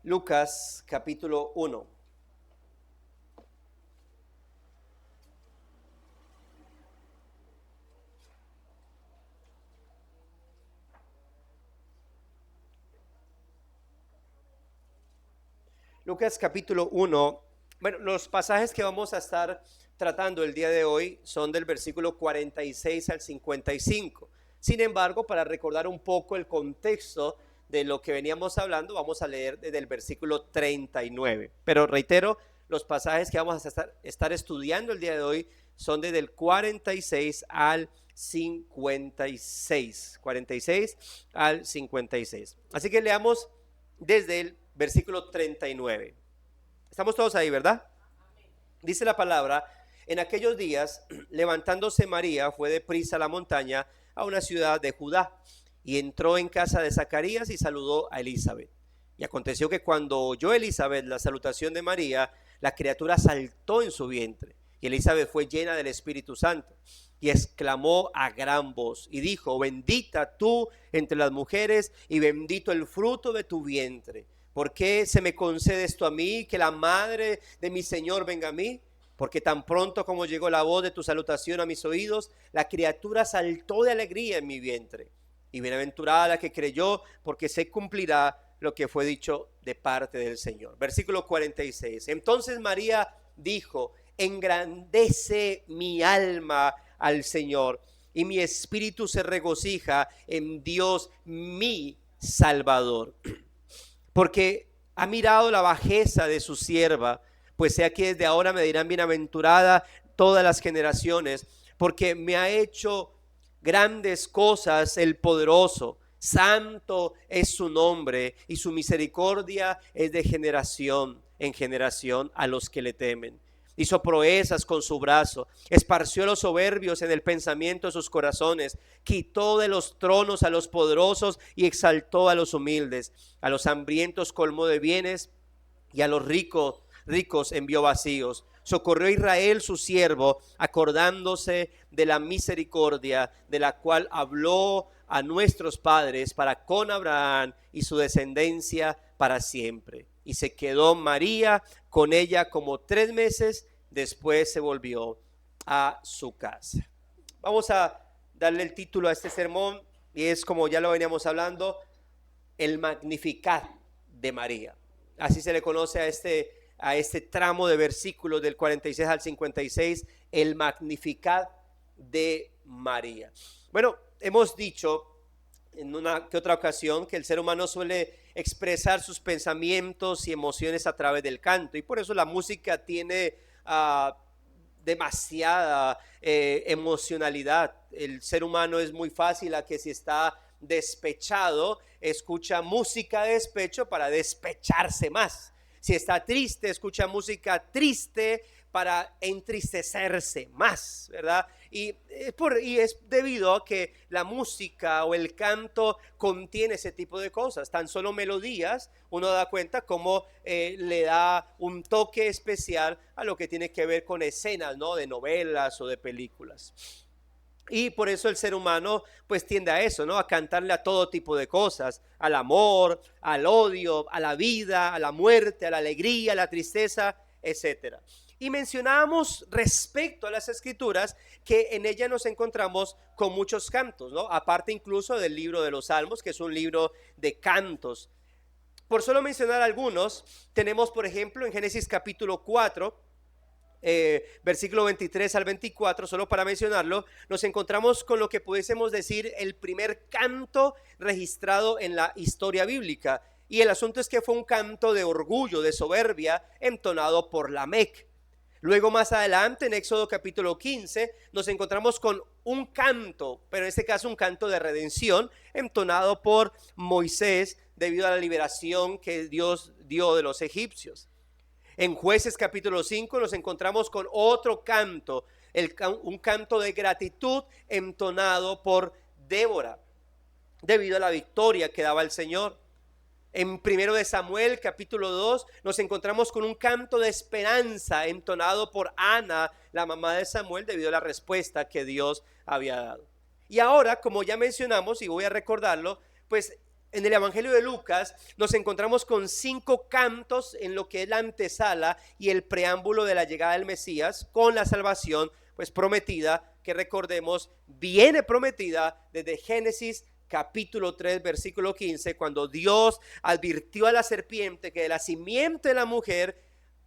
Lucas capítulo 1. Lucas capítulo 1. Bueno, los pasajes que vamos a estar tratando el día de hoy son del versículo 46 al 55. Sin embargo, para recordar un poco el contexto de lo que veníamos hablando, vamos a leer desde el versículo 39. Pero reitero, los pasajes que vamos a estar estudiando el día de hoy son desde el 46 al 56. 46 al 56. Así que leamos desde el versículo 39. Estamos todos ahí, ¿verdad? Dice la palabra: en aquellos días, levantándose María, fue deprisa a la montaña, a una ciudad de Judá, y entró en casa de Zacarías y saludó a Elizabeth. Y aconteció que cuando oyó Elizabeth la salutación de María, la criatura saltó en su vientre, y Elizabeth fue llena del Espíritu Santo, y exclamó a gran voz, y dijo: bendita tú entre las mujeres, y bendito el fruto de tu vientre. ¿Por qué se me concede esto a mí, que la madre de mi Señor venga a mí? Porque tan pronto como llegó la voz de tu salutación a mis oídos, la criatura saltó de alegría en mi vientre. Y bienaventurada la que creyó, porque se cumplirá lo que fue dicho de parte del Señor. Versículo 46. Entonces María dijo: engrandece mi alma al Señor, y mi espíritu se regocija en Dios mi Salvador, porque ha mirado la bajeza de su sierva. Pues sea que desde ahora me dirán bienaventurada todas las generaciones, porque me ha hecho grandes cosas el poderoso. Santo es su nombre, y su misericordia es de generación en generación a los que le temen. Hizo proezas con su brazo, esparció a los soberbios en el pensamiento de sus corazones, quitó de los tronos a los poderosos y exaltó a los humildes. A los hambrientos colmó de bienes, y a los ricos envió vacíos. Socorrió a Israel su siervo, acordándose de la misericordia de la cual habló a nuestros padres, para con Abraham y su descendencia para siempre. Y se quedó María con ella como 3 meses, después se volvió a su casa. Vamos a darle el título a este sermón, y es, como ya lo veníamos hablando, el Magnificat de María. Así se le conoce a este tramo de versículos del 46 al 56, el Magnificat de María. Bueno, hemos dicho en una que otra ocasión que el ser humano suele expresar sus pensamientos y emociones a través del canto, y por eso la música tiene demasiada emocionalidad. El ser humano es muy fácil a que, si está despechado, escucha música de despecho para despecharse más. Si está triste, escucha música triste para entristecerse más, ¿verdad? Y es debido a que la música o el canto contiene ese tipo de cosas. Tan solo melodías, uno da cuenta cómo le da un toque especial a lo que tiene que ver con escenas, ¿no?, de novelas o de películas. Y por eso el ser humano pues tiende a eso, ¿no?, a cantarle a todo tipo de cosas: al amor, al odio, a la vida, a la muerte, a la alegría, a la tristeza, etcétera. Y mencionábamos respecto a las escrituras que en ella nos encontramos con muchos cantos, ¿no?, aparte incluso del libro de los Salmos, que es un libro de cantos. Por solo mencionar algunos, tenemos por ejemplo en Génesis capítulo 4, versículo 23 al 24, solo para mencionarlo, nos encontramos con lo que pudiésemos decir el primer canto registrado en la historia bíblica. Y el asunto es que fue un canto de orgullo, de soberbia, entonado por Lamec. Luego, más adelante, en Éxodo capítulo 15, nos encontramos con un canto, pero en este caso un canto de redención, entonado por Moisés debido a la liberación que Dios dio de los egipcios. En Jueces capítulo 5 nos encontramos con otro canto, un canto de gratitud entonado por Débora, debido a la victoria que daba el Señor. En 1 de Samuel capítulo 2 nos encontramos con un canto de esperanza entonado por Ana, la mamá de Samuel, debido a la respuesta que Dios había dado. Y ahora, como ya mencionamos, y voy a recordarlo, pues en el Evangelio de Lucas nos encontramos con 5 cantos en lo que es la antesala y el preámbulo de la llegada del Mesías con la salvación, pues prometida, que recordemos, viene prometida desde Génesis capítulo 3, versículo 15, cuando Dios advirtió a la serpiente que de la simiente de la mujer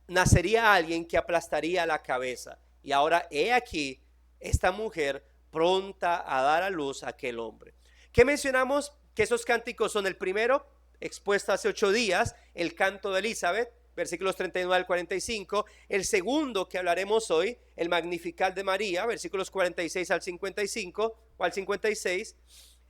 nacería alguien que aplastaría la cabeza. Y ahora he aquí esta mujer pronta a dar a luz a aquel hombre. ¿Qué mencionamos? Que esos cánticos son: el primero, expuesto hace 8 días, el canto de Elizabeth, versículos 39 al 45. El segundo que hablaremos hoy, el Magnificat de María, versículos 46 al 55 o al 56.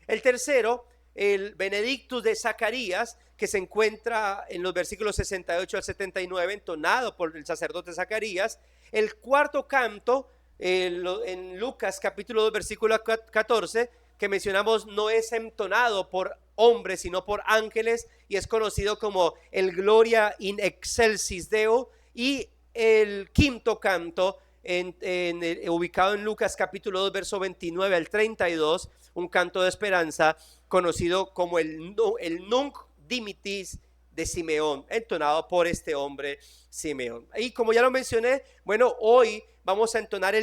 El tercero, el Benedictus de Zacarías, que se encuentra en los versículos 68 al 79, entonado por el sacerdote Zacarías. El cuarto canto, en Lucas capítulo 2, versículo 14, que mencionamos, no es entonado por hombres sino por ángeles, y es conocido como el Gloria in excelsis Deo. Y el quinto canto, ubicado en Lucas capítulo 2, verso 29 al 32, un canto de esperanza conocido como el Nunc Dimittis de Simeón, entonado por este hombre Simeón. Y como ya lo mencioné, bueno, hoy vamos a entonar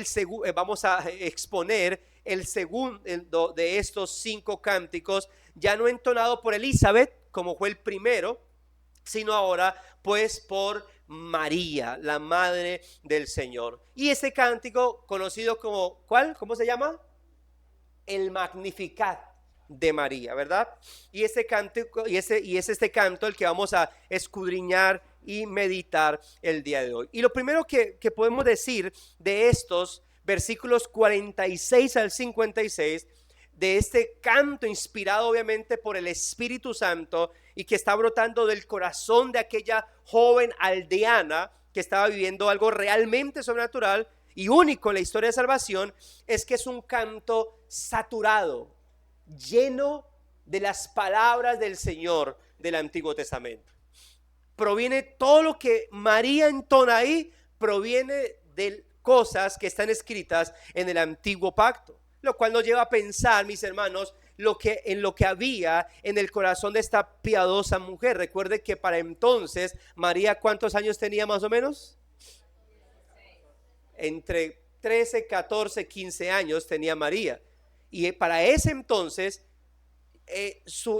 vamos a exponer el segundo de estos 5 cánticos, ya no entonado por Elizabeth como fue el primero, sino ahora pues por María, la madre del Señor. Y este cántico conocido como, ¿cuál? ¿Cómo se llama? El Magnificat de María, ¿verdad? Y este cántico, y es este canto el que vamos a escudriñar y meditar el día de hoy. Y lo primero que podemos decir de estos versículos 46 al 56, de este canto inspirado obviamente por el Espíritu Santo y que está brotando del corazón de aquella joven aldeana que estaba viviendo algo realmente sobrenatural y único en la historia de salvación, es que es un canto saturado, lleno de las palabras del Señor del Antiguo Testamento. Proviene todo lo que María entona ahí, proviene de cosas que están escritas en el Antiguo Pacto, lo cual nos lleva a pensar, mis hermanos, en lo que había en el corazón de esta piadosa mujer. Recuerde que para entonces María, ¿cuántos años tenía más o menos? Entre 13, 14, 15 años tenía María. Y para ese entonces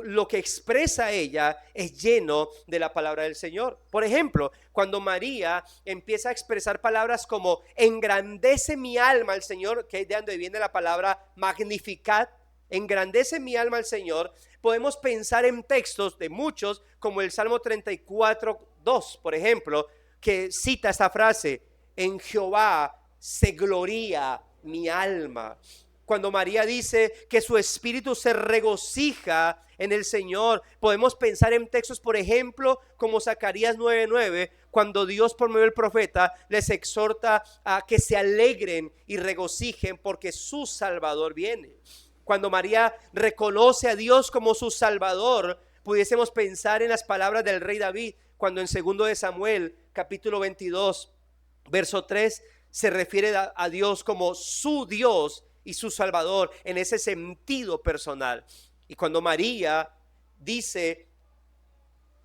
lo que expresa ella es lleno de la palabra del Señor. Por ejemplo, cuando María empieza a expresar palabras como engrandece mi alma al Señor, que es de donde viene la palabra Magnificat, engrandece mi alma al Señor, podemos pensar en textos de muchos como el Salmo 34, 2, por ejemplo, que cita esta frase: en Jehová se gloría mi alma. Cuando María dice que su espíritu se regocija en el Señor, podemos pensar en textos, por ejemplo, como Zacarías 9:9, cuando Dios por medio del profeta les exhorta a que se alegren y regocijen porque su Salvador viene. Cuando María reconoce a Dios como su Salvador, pudiésemos pensar en las palabras del rey David, cuando en 2 de Samuel, capítulo 22, verso 3, se refiere a Dios como su Dios y su Salvador en ese sentido personal. Y cuando María dice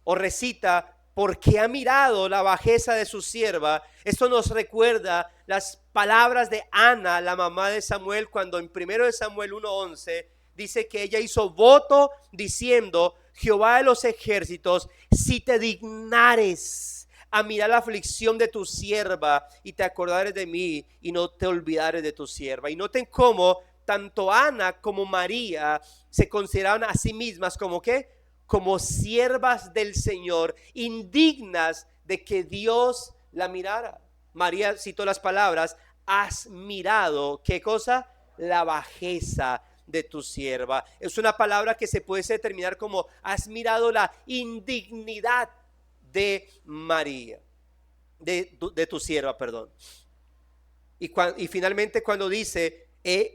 o recita porque ha mirado la bajeza de su sierva, esto nos recuerda las palabras de Ana, la mamá de Samuel, cuando en 1 de Samuel 1:11 dice que ella hizo voto diciendo: Jehová de los ejércitos, si te dignares a mirar la aflicción de tu sierva y te acordares de mí y no te olvidares de tu sierva. Y noten cómo tanto Ana como María se consideraban a sí mismas como ¿qué? Como siervas del Señor, indignas de que Dios la mirara. María citó las palabras: has mirado, ¿qué cosa? La bajeza de tu sierva. Es una palabra que se puede determinar como has mirado la indignidad de María, de tu sierva, perdón. Y finalmente cuando dice,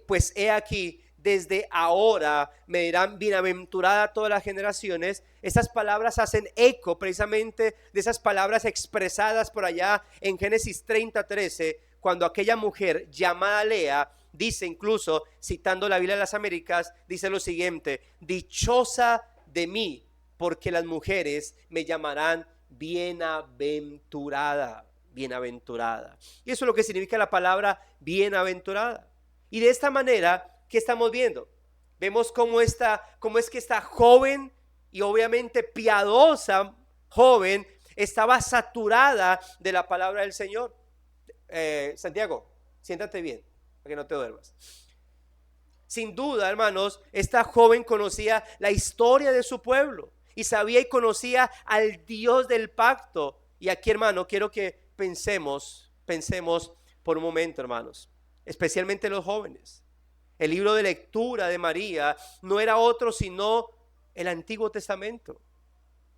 pues he aquí, desde ahora me dirán bienaventurada todas las generaciones. Estas palabras hacen eco precisamente de esas palabras expresadas por allá en Génesis 30:13, cuando aquella mujer llamada Lea dice, incluso citando la Biblia de las Américas, dice lo siguiente: dichosa de mí, porque las mujeres me llamarán bienaventurada, bienaventurada. Y eso es lo que significa la palabra bienaventurada. Y de esta manera, ¿qué estamos viendo? Vemos cómo es que esta joven y obviamente piadosa joven estaba saturada de la palabra del Señor. Santiago, siéntate bien, para que no te duermas. Sin duda, hermanos, esta joven conocía la historia de su pueblo y sabía y conocía al Dios del pacto. Y aquí, hermano, quiero que pensemos por un momento, hermanos, especialmente los jóvenes. El libro de lectura de María no era otro sino el Antiguo Testamento.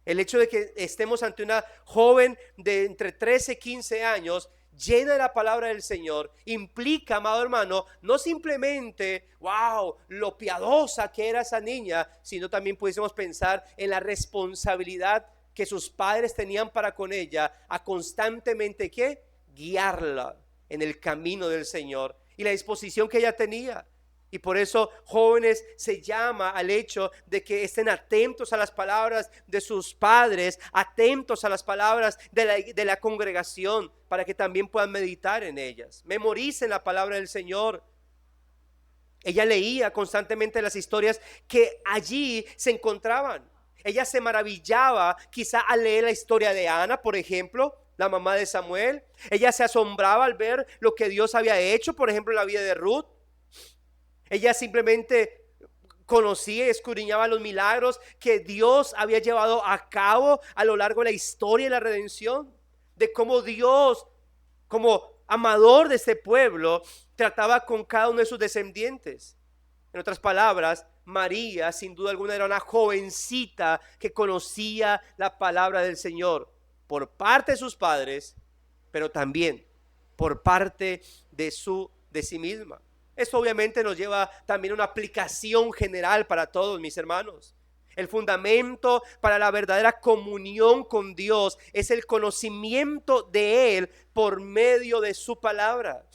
El hecho de que estemos ante una joven de entre 13 y 15 años llena de la palabra del Señor implica, amado hermano, no simplemente wow, lo piadosa que era esa niña, sino también pudiésemos pensar en la responsabilidad que sus padres tenían para con ella, a constantemente ¿qué? Guiarla en el camino del Señor, y la disposición que ella tenía. Y por eso, jóvenes, se llama al hecho de que estén atentos a las palabras de sus padres, atentos a las palabras de la congregación, para que también puedan meditar en ellas. Memoricen la palabra del Señor. Ella leía constantemente las historias que allí se encontraban. Ella se maravillaba quizá al leer la historia de Ana, por ejemplo, la mamá de Samuel. Ella se asombraba al ver lo que Dios había hecho, por ejemplo, en la vida de Ruth. Ella simplemente conocía y escudriñaba los milagros que Dios había llevado a cabo a lo largo de la historia de la redención, de cómo Dios, como amador de este pueblo, trataba con cada uno de sus descendientes. En otras palabras, María sin duda alguna era una jovencita que conocía la palabra del Señor por parte de sus padres, pero también por parte de sí misma. Esto obviamente nos lleva también a una aplicación general para todos, mis hermanos. El fundamento para la verdadera comunión con Dios es el conocimiento de Él por medio de su palabra.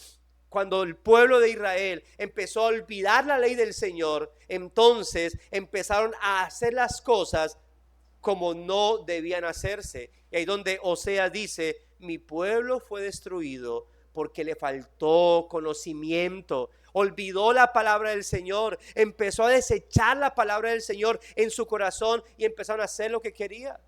Cuando el pueblo de Israel empezó a olvidar la ley del Señor, entonces empezaron a hacer las cosas como no debían hacerse. Y ahí donde Oseas dice: mi pueblo fue destruido porque le faltó conocimiento. Olvidó la palabra del Señor, empezó a desechar la palabra del Señor en su corazón y empezaron a hacer lo que quería.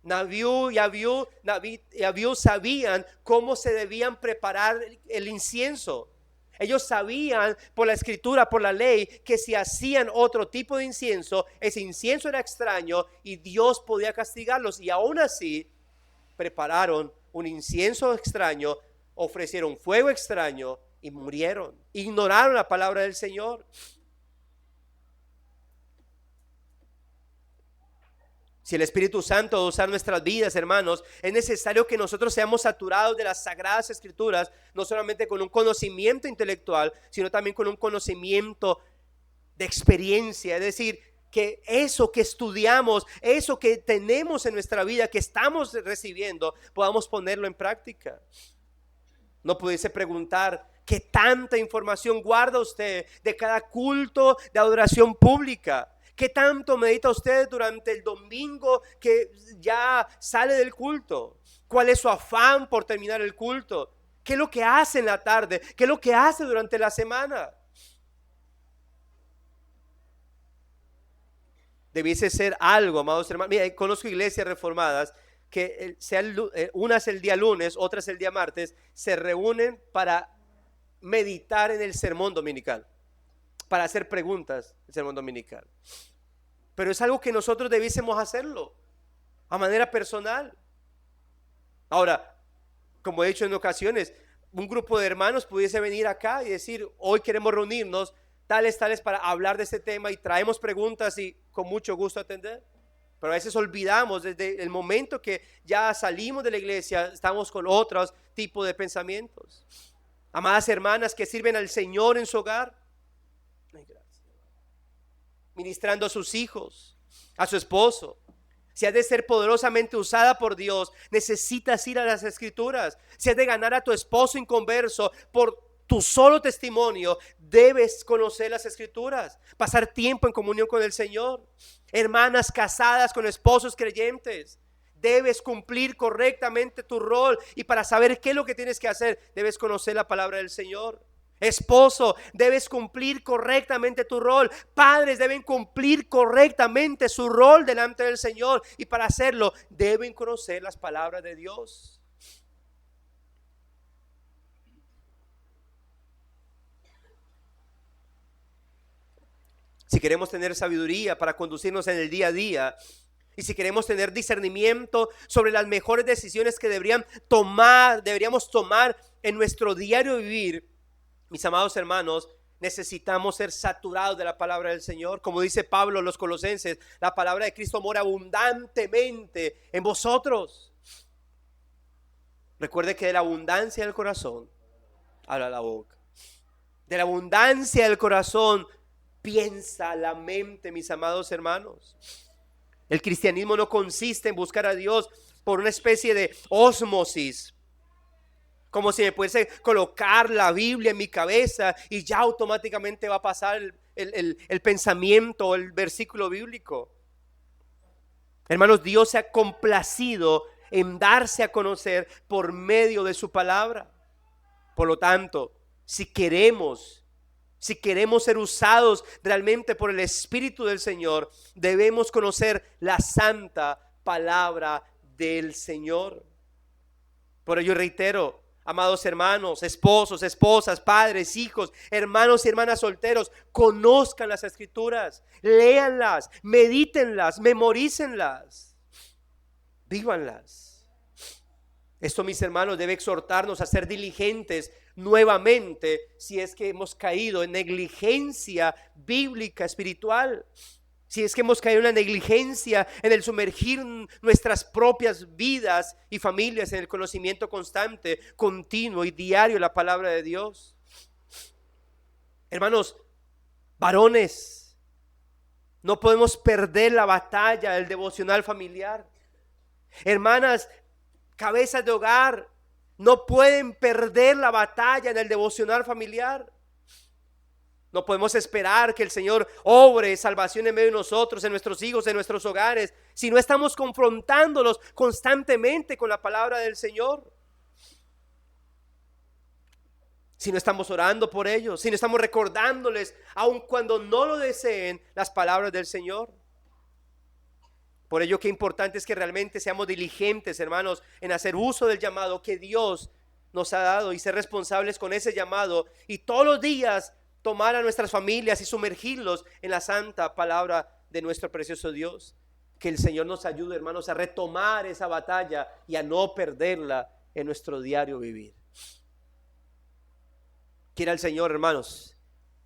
Nabiú y Abiú sabían cómo se debían preparar el incienso. Ellos sabían por la escritura, por la ley, que si hacían otro tipo de incienso, ese incienso era extraño y Dios podía castigarlos. Y aún así prepararon un incienso extraño, ofrecieron fuego extraño y murieron. Ignoraron la palabra del Señor. Si el Espíritu Santo va a usar nuestras vidas, hermanos, es necesario que nosotros seamos saturados de las Sagradas Escrituras, no solamente con un conocimiento intelectual, sino también con un conocimiento de experiencia. Es decir, que eso que estudiamos, eso que tenemos en nuestra vida, que estamos recibiendo, podamos ponerlo en práctica. No pudiese preguntar: ¿qué tanta información guarda usted de cada culto de adoración pública? ¿Qué tanto medita usted durante el domingo que ya sale del culto? ¿Cuál es su afán por terminar el culto? ¿Qué es lo que hace en la tarde? ¿Qué es lo que hace durante la semana? Debiese ser algo, amados hermanos. Mira, conozco iglesias reformadas que unas el día lunes, otras el día martes, se reúnen para meditar en el sermón dominical, para hacer preguntas el sermón dominical. Pero es algo que nosotros debiésemos hacerlo a manera personal. Ahora, como he dicho en ocasiones, un grupo de hermanos pudiese venir acá y decir: hoy queremos reunirnos tales para hablar de este tema, y traemos preguntas y con mucho gusto atender. Pero a veces olvidamos, desde el momento que ya salimos de la iglesia, estamos con otros tipos de pensamientos. Amadas hermanas que sirven al Señor en su hogar, ministrando a sus hijos, a su esposo. Si has de ser poderosamente usada por Dios, necesitas ir a las Escrituras. Si has de ganar a tu esposo inconverso por tu solo testimonio, debes conocer las Escrituras, pasar tiempo en comunión con el Señor. Hermanas casadas con esposos creyentes, debes cumplir correctamente tu rol, y para saber qué es lo que tienes que hacer, debes conocer la palabra del Señor. Esposo, debes cumplir correctamente tu rol. Padres deben cumplir correctamente su rol delante del Señor, y para hacerlo deben conocer las palabras de Dios. Si queremos tener sabiduría para conducirnos en el día a día, y si queremos tener discernimiento sobre las mejores decisiones que deberíamos tomar en nuestro diario vivir, mis amados hermanos, necesitamos ser saturados de la palabra del Señor. Como dice Pablo en los Colosenses, la palabra de Cristo mora abundantemente en vosotros. Recuerde que de la abundancia del corazón habla la boca. De la abundancia del corazón piensa la mente, mis amados hermanos. El cristianismo no consiste en buscar a Dios por una especie de ósmosis, como si me pudiese colocar la Biblia en mi cabeza y ya automáticamente va a pasar el pensamiento o el versículo bíblico. Hermanos, Dios se ha complacido en darse a conocer por medio de su palabra. Por lo tanto, si queremos ser usados realmente por el Espíritu del Señor, debemos conocer la santa palabra del Señor. Por ello reitero, amados hermanos, esposos, esposas, padres, hijos, hermanos y hermanas solteros, conozcan las Escrituras, léanlas, medítenlas, memorícenlas, vívanlas. Esto, mis hermanos, debe exhortarnos a ser diligentes nuevamente si es que hemos caído en negligencia bíblica, espiritual. Si es que hemos caído en la negligencia, en el sumergir nuestras propias vidas y familias en el conocimiento constante, continuo y diario de la palabra de Dios. Hermanos, varones, no podemos perder la batalla del devocional familiar. Hermanas, cabezas de hogar, no pueden perder la batalla en el devocional familiar. No podemos esperar que el Señor obre salvación en medio de nosotros, en nuestros hijos, en nuestros hogares, si no estamos confrontándolos constantemente con la palabra del Señor. Si no estamos orando por ellos, si no estamos recordándoles, aun cuando no lo deseen, las palabras del Señor. Por ello, qué importante es que realmente seamos diligentes, hermanos, en hacer uso del llamado que Dios nos ha dado y ser responsables con ese llamado, y todos los días tomar a nuestras familias y sumergirlos en la santa palabra de nuestro precioso Dios. Que el Señor nos ayude, hermanos, a retomar esa batalla y a no perderla en nuestro diario vivir. Quiera el Señor, hermanos,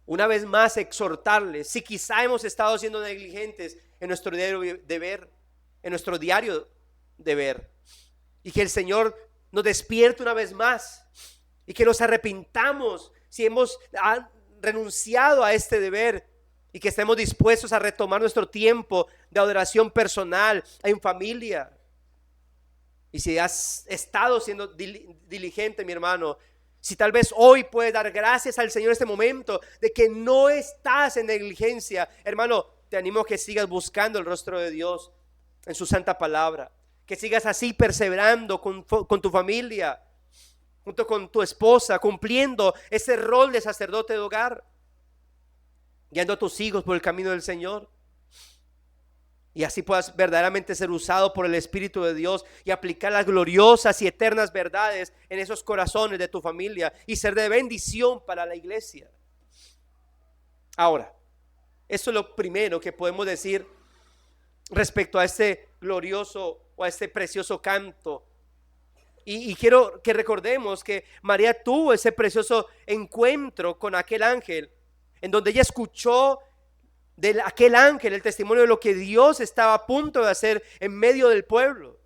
una vez más exhortarles, si quizá hemos estado siendo negligentes en nuestro diario deber, y que el Señor nos despierte una vez más y que nos arrepintamos si hemos renunciado a este deber, y que estemos dispuestos a retomar nuestro tiempo de adoración personal en familia. Y si has estado siendo diligente, mi hermano, si tal vez hoy puedes dar gracias al Señor en este momento de que no estás en negligencia, hermano, te animo a que sigas buscando el rostro de Dios en su santa palabra, que sigas así perseverando con tu familia, junto con tu esposa, cumpliendo ese rol de sacerdote de hogar, guiando a tus hijos por el camino del Señor, y así puedas verdaderamente ser usado por el Espíritu de Dios y aplicar las gloriosas y eternas verdades en esos corazones de tu familia y ser de bendición para la iglesia. Ahora, eso es lo primero que podemos decir respecto a este glorioso o a este precioso canto. Y quiero que recordemos que María tuvo ese precioso encuentro con aquel ángel, en donde ella escuchó de aquel ángel el testimonio de lo que Dios estaba a punto de hacer en medio del pueblo.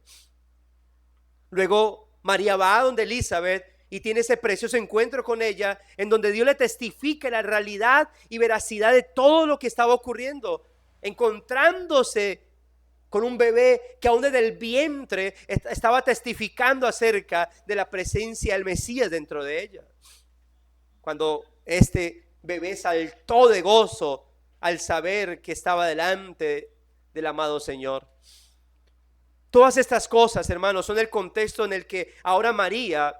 Luego María va donde Elizabeth y tiene ese precioso encuentro con ella, en donde Dios le testifica la realidad y veracidad de todo lo que estaba ocurriendo, encontrándose con un bebé que aún desde el vientre estaba testificando acerca de la presencia del Mesías dentro de ella. Cuando este bebé saltó de gozo al saber que estaba delante del amado Señor. Todas estas cosas, hermanos, son el contexto en el que ahora María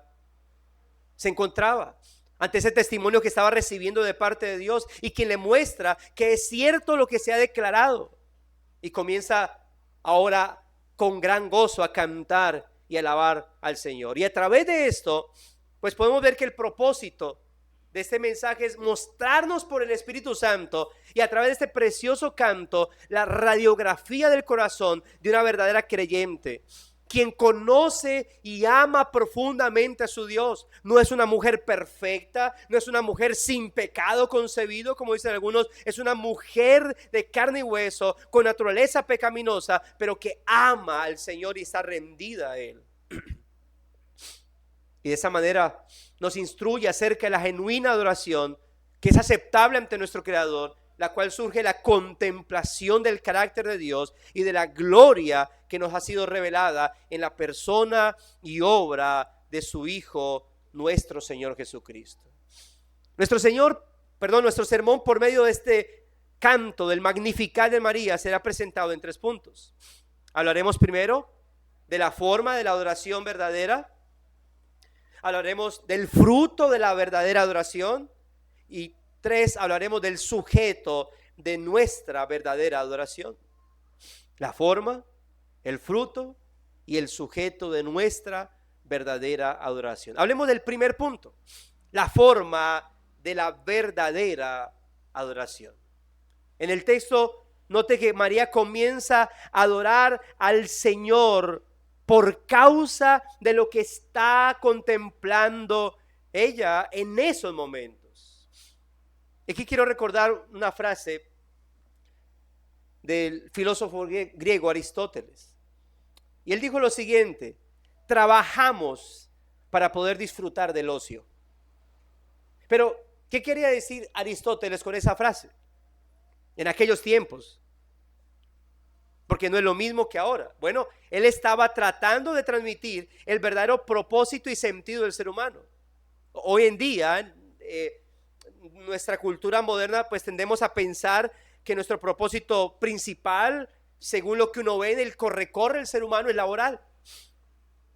se encontraba ante ese testimonio que estaba recibiendo de parte de Dios y quien le muestra que es cierto lo que se ha declarado. Y comienza ahora con gran gozo a cantar y alabar al Señor. Y a través de esto, pues podemos ver que el propósito de este mensaje es mostrarnos por el Espíritu Santo y a través de este precioso canto la radiografía del corazón de una verdadera creyente, quien conoce y ama profundamente a su Dios. No es una mujer perfecta, no es una mujer sin pecado concebido, como dicen algunos, es una mujer de carne y hueso, con naturaleza pecaminosa, pero que ama al Señor y está rendida a Él. Y de esa manera nos instruye acerca de la genuina adoración que es aceptable ante nuestro Creador, la cual surge la contemplación del carácter de Dios y de la gloria que nos ha sido revelada en la persona y obra de su Hijo, nuestro Señor Jesucristo. Nuestro sermón por medio de este canto del Magnificat de María será presentado en 3 puntos. Hablaremos primero de la forma de la adoración verdadera. Hablaremos del fruto de la verdadera adoración. Y 3, hablaremos del sujeto de nuestra verdadera adoración. La forma, el fruto y el sujeto de nuestra verdadera adoración. Hablemos del primer punto, la forma de la verdadera adoración. En el texto, note que María comienza a adorar al Señor por causa de lo que está contemplando ella en esos momentos. Aquí quiero recordar una frase del filósofo griego Aristóteles. Y él dijo lo siguiente: trabajamos para poder disfrutar del ocio. Pero, ¿qué quería decir Aristóteles con esa frase? En aquellos tiempos, porque no es lo mismo que ahora. Bueno, él estaba tratando de transmitir el verdadero propósito y sentido del ser humano. Hoy en día, nuestra cultura moderna, pues tendemos a pensar que nuestro propósito principal, según lo que uno ve en el corre-corre del ser humano, es laboral.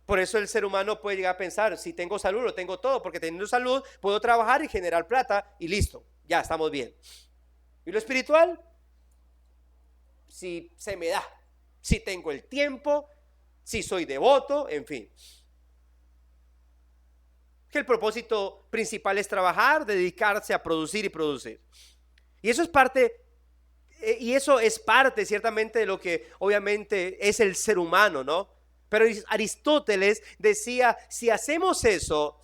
Por eso el ser humano puede llegar a pensar: si tengo salud, lo tengo todo, porque teniendo salud puedo trabajar y generar plata y listo, ya estamos bien. ¿Y lo espiritual? Si se me da, si tengo el tiempo, si soy devoto, en fin. Que el propósito principal es trabajar, dedicarse a producir y producir. Y eso es parte ciertamente de lo que obviamente es el ser humano, ¿no? Pero Aristóteles decía: si hacemos eso,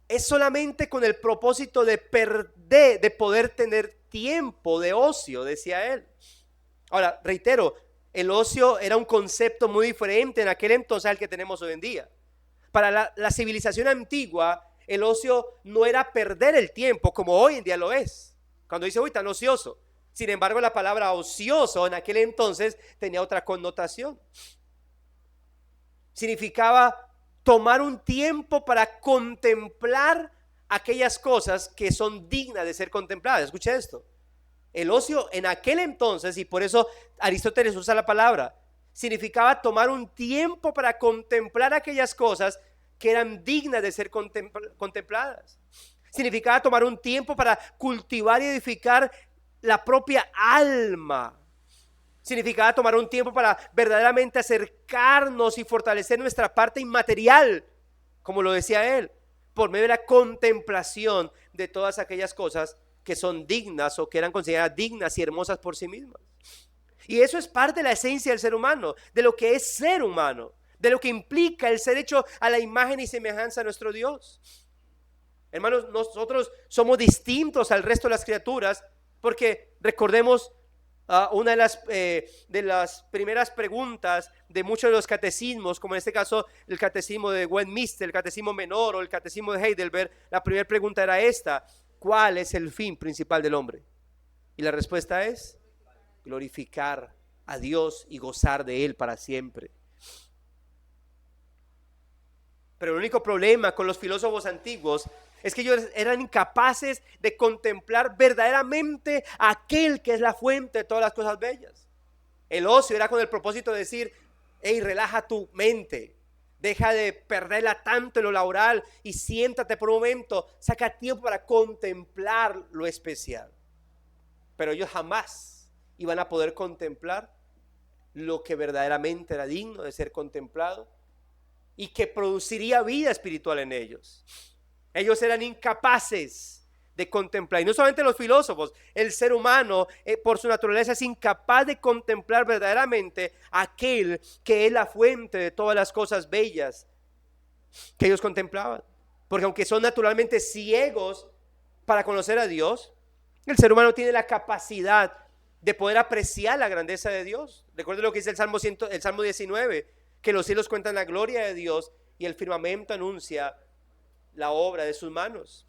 es solamente con el propósito de poder tener tiempo de ocio, decía él. Ahora, reitero, el ocio era un concepto muy diferente en aquel entonces al que tenemos hoy en día. Para la civilización antigua, el ocio no era perder el tiempo como hoy en día lo es. Cuando dice: uy, tan ocioso. Sin embargo, la palabra ocioso en aquel entonces tenía otra connotación. Significaba tomar un tiempo para contemplar aquellas cosas que son dignas de ser contempladas. Escucha esto. El ocio en aquel entonces, y por eso Aristóteles usa la palabra, significaba tomar un tiempo para contemplar aquellas cosas que eran dignas de ser contempladas. Significaba tomar un tiempo para cultivar y edificar la propia alma. Significaba tomar un tiempo para verdaderamente acercarnos y fortalecer nuestra parte inmaterial, como lo decía él, por medio de la contemplación de todas aquellas cosas que son dignas o que eran consideradas dignas y hermosas por sí mismas. Y eso es parte de la esencia del ser humano, de lo que es ser humano, de lo que implica el ser hecho a la imagen y semejanza de nuestro Dios. Hermanos, nosotros somos distintos al resto de las criaturas porque recordemos una de las primeras preguntas de muchos de los catecismos, como en este caso el catecismo de Westminster, el catecismo menor o el catecismo de Heidelberg. La primera pregunta era esta: ¿cuál es el fin principal del hombre? Y la respuesta es: glorificar a Dios y gozar de Él para siempre. Pero el único problema con los filósofos antiguos es que ellos eran incapaces de contemplar verdaderamente a aquel que es la fuente de todas las cosas bellas. El ocio era con el propósito de decir, hey, relaja tu mente. Deja de perderla tanto en lo laboral y siéntate por un momento. Saca tiempo para contemplar lo especial. Pero ellos jamás iban a poder contemplar lo que verdaderamente era digno de ser contemplado y que produciría vida espiritual en ellos. Ellos eran incapaces de contemplar, y no solamente los filósofos, el ser humano por su naturaleza es incapaz de contemplar verdaderamente aquel que es la fuente de todas las cosas bellas que ellos contemplaban, porque aunque son naturalmente ciegos para conocer a Dios, el ser humano tiene la capacidad de poder apreciar la grandeza de Dios. Recuerden lo que dice el Salmo 19, que los cielos cuentan la gloria de Dios y el firmamento anuncia la obra de sus manos.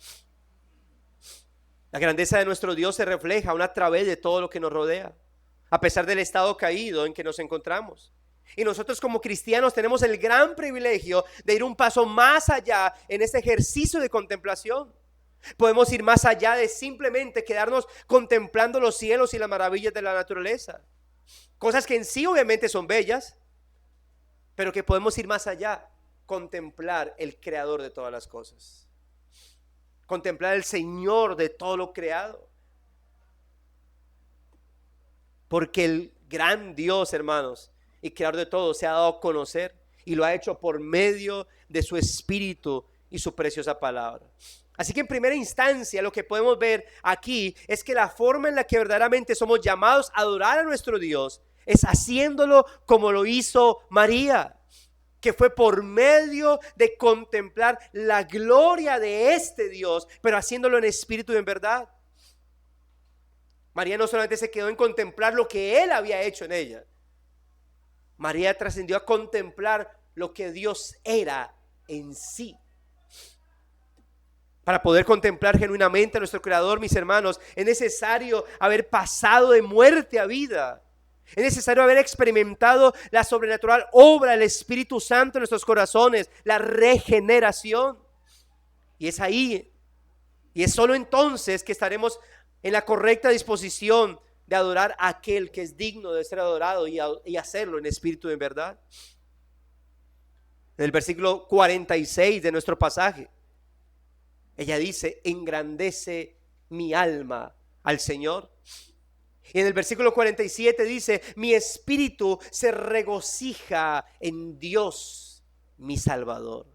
La grandeza de nuestro Dios se refleja aún a través de todo lo que nos rodea, a pesar del estado caído en que nos encontramos. Y nosotros como cristianos tenemos el gran privilegio de ir un paso más allá en este ejercicio de contemplación. Podemos ir más allá de simplemente quedarnos contemplando los cielos y las maravillas de la naturaleza. Cosas que en sí obviamente son bellas, pero que podemos ir más allá, contemplar el creador de todas las cosas. Contemplar el Señor de todo lo creado. Porque el gran Dios, hermanos, y creador de todo, se ha dado a conocer y lo ha hecho por medio de su Espíritu y su preciosa palabra. Así que en primera instancia lo que podemos ver aquí es que la forma en la que verdaderamente somos llamados a adorar a nuestro Dios es haciéndolo como lo hizo María, que fue por medio de contemplar la gloria de este Dios, pero haciéndolo en espíritu y en verdad. María no solamente se quedó en contemplar lo que Él había hecho en ella. María trascendió a contemplar lo que Dios era en sí. Para poder contemplar genuinamente a nuestro Creador, mis hermanos, es necesario haber pasado de muerte a vida. Es necesario haber experimentado la sobrenatural obra del Espíritu Santo en nuestros corazones, la regeneración. Y es ahí, y es solo entonces que estaremos en la correcta disposición de adorar a aquel que es digno de ser adorado y hacerlo en espíritu y en verdad. En el versículo 46 de nuestro pasaje, ella dice, engrandece mi alma al Señor. Y en el versículo 47 dice, mi espíritu se regocija en Dios, mi Salvador.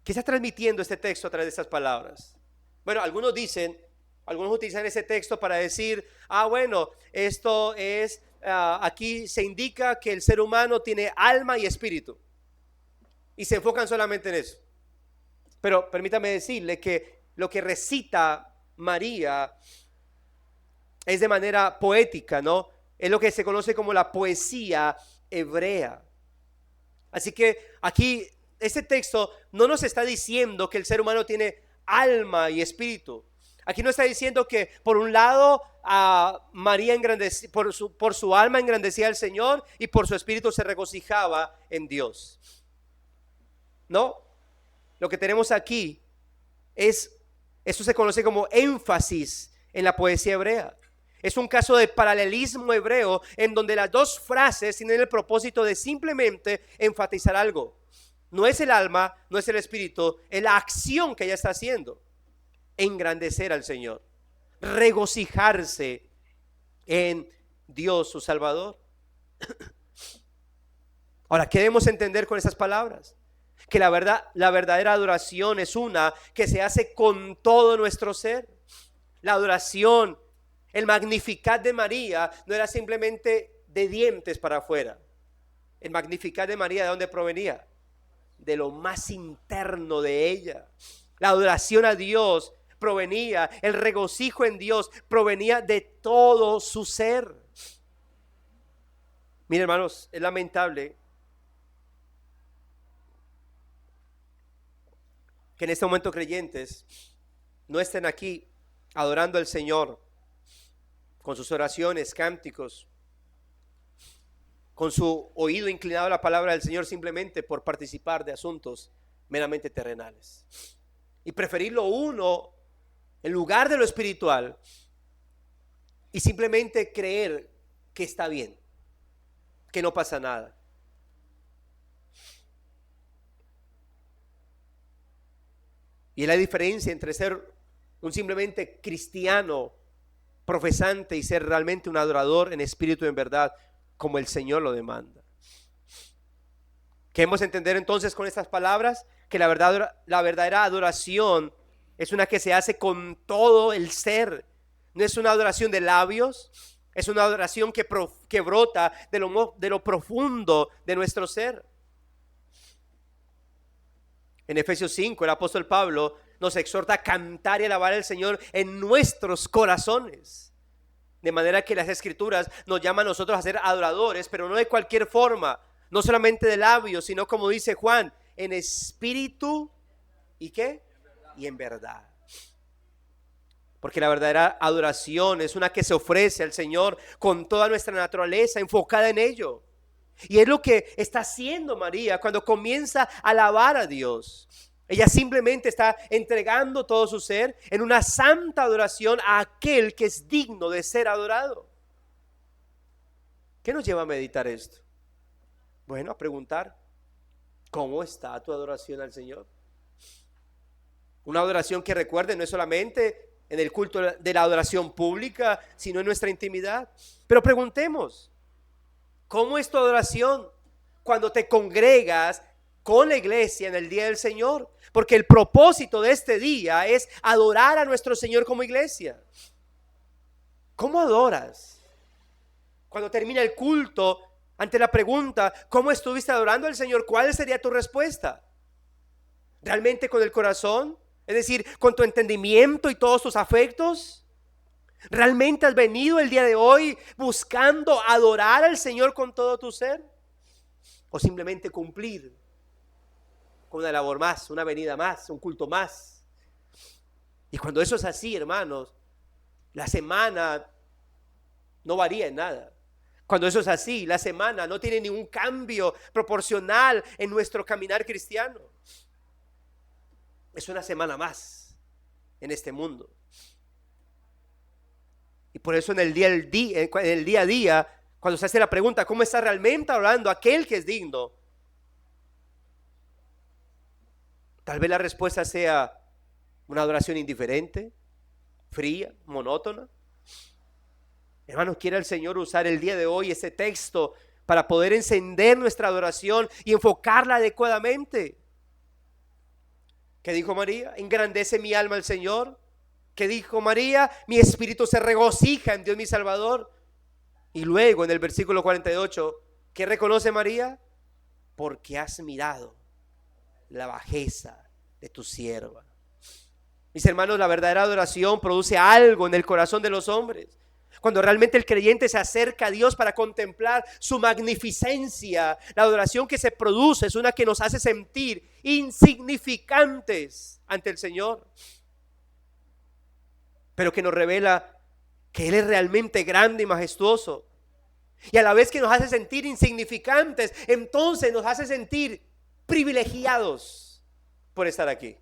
¿Qué está transmitiendo este texto a través de estas palabras? Bueno, algunos utilizan ese texto para decir, bueno, esto es, aquí se indica que el ser humano tiene alma y espíritu. Y se enfocan solamente en eso. Pero permítame decirle que lo que recita María es de manera poética, ¿no? Es lo que se conoce como la poesía hebrea. Así que aquí este texto no nos está diciendo que el ser humano tiene alma y espíritu. Aquí no está diciendo que por un lado María por su alma engrandecía al Señor y por su espíritu se regocijaba en Dios. No, lo que tenemos aquí eso se conoce como énfasis en la poesía hebrea. Es un caso de paralelismo hebreo en donde las dos frases tienen el propósito de simplemente enfatizar algo. No es el alma, no es el espíritu, es la acción que ella está haciendo. Engrandecer al Señor, regocijarse en Dios su Salvador. Ahora, ¿qué debemos entender con esas palabras? Que la verdadera adoración es una que se hace con todo nuestro ser. La adoración, el Magnificat de María no era simplemente de dientes para afuera. El Magnificat de María, ¿de dónde provenía? De lo más interno de ella. La adoración a Dios provenía, el regocijo en Dios provenía de todo su ser. Miren, hermanos, es lamentable que en este momento creyentes no estén aquí adorando al Señor con sus oraciones, cánticos, con su oído inclinado a la palabra del Señor simplemente por participar de asuntos meramente terrenales y preferir lo uno en lugar de lo espiritual y simplemente creer que está bien, que no pasa nada. Y es la diferencia entre ser un simplemente cristiano profesante y ser realmente un adorador en espíritu y en verdad, como el Señor lo demanda. Queremos entender entonces con estas palabras que la verdadera adoración es una que se hace con todo el ser. No es una adoración de labios, es una adoración que brota de lo profundo de nuestro ser. En Efesios 5, el apóstol Pablo nos exhorta a cantar y alabar al Señor en nuestros corazones. De manera que las Escrituras nos llaman a nosotros a ser adoradores, pero no de cualquier forma, no solamente de labios, sino como dice Juan, en espíritu y ¿qué? Y en verdad. Porque la verdadera adoración es una que se ofrece al Señor con toda nuestra naturaleza enfocada en ello. Y es lo que está haciendo María cuando comienza a alabar a Dios. Ella simplemente está entregando todo su ser en una santa adoración a aquel que es digno de ser adorado. ¿Qué nos lleva a meditar esto? Bueno, a preguntar, ¿cómo está tu adoración al Señor? Una adoración que, recuerden, no es solamente en el culto de la adoración pública, sino en nuestra intimidad. Pero preguntemos, ¿cómo es tu adoración cuando te congregas con la iglesia en el día del Señor? Porque el propósito de este día es adorar a nuestro Señor como iglesia. ¿Cómo adoras? Cuando termina el culto, ante la pregunta, ¿cómo estuviste adorando al Señor? ¿Cuál sería tu respuesta? ¿Realmente con el corazón? Es decir, con tu entendimiento y todos tus afectos. ¿Realmente has venido el día de hoy buscando adorar al Señor con todo tu ser? ¿O simplemente cumplir con una labor más, una venida más, un culto más? Y cuando eso es así, hermanos, la semana no varía en nada. Cuando eso es así, la semana no tiene ningún cambio proporcional en nuestro caminar cristiano. Es una semana más en este mundo. Y por eso en el día a día, cuando se hace la pregunta, ¿cómo está realmente hablando aquel que es digno? Tal vez la respuesta sea una adoración indiferente, fría, monótona. Hermanos, quiere el Señor usar el día de hoy ese texto para poder encender nuestra adoración y enfocarla adecuadamente. ¿Qué dijo María? Engrandece mi alma al Señor. ¿Qué dijo María? Mi espíritu se regocija en Dios mi Salvador. Y luego en el versículo 48, ¿qué reconoce María? Porque has mirado la bajeza de tu sierva. Mis hermanos, la verdadera adoración produce algo en el corazón de los hombres. Cuando realmente el creyente se acerca a Dios para contemplar su magnificencia, la adoración que se produce es una que nos hace sentir insignificantes ante el Señor, pero que nos revela que Él es realmente grande y majestuoso. Y a la vez que nos hace sentir insignificantes, entonces nos hace sentir privilegiados por estar aquí.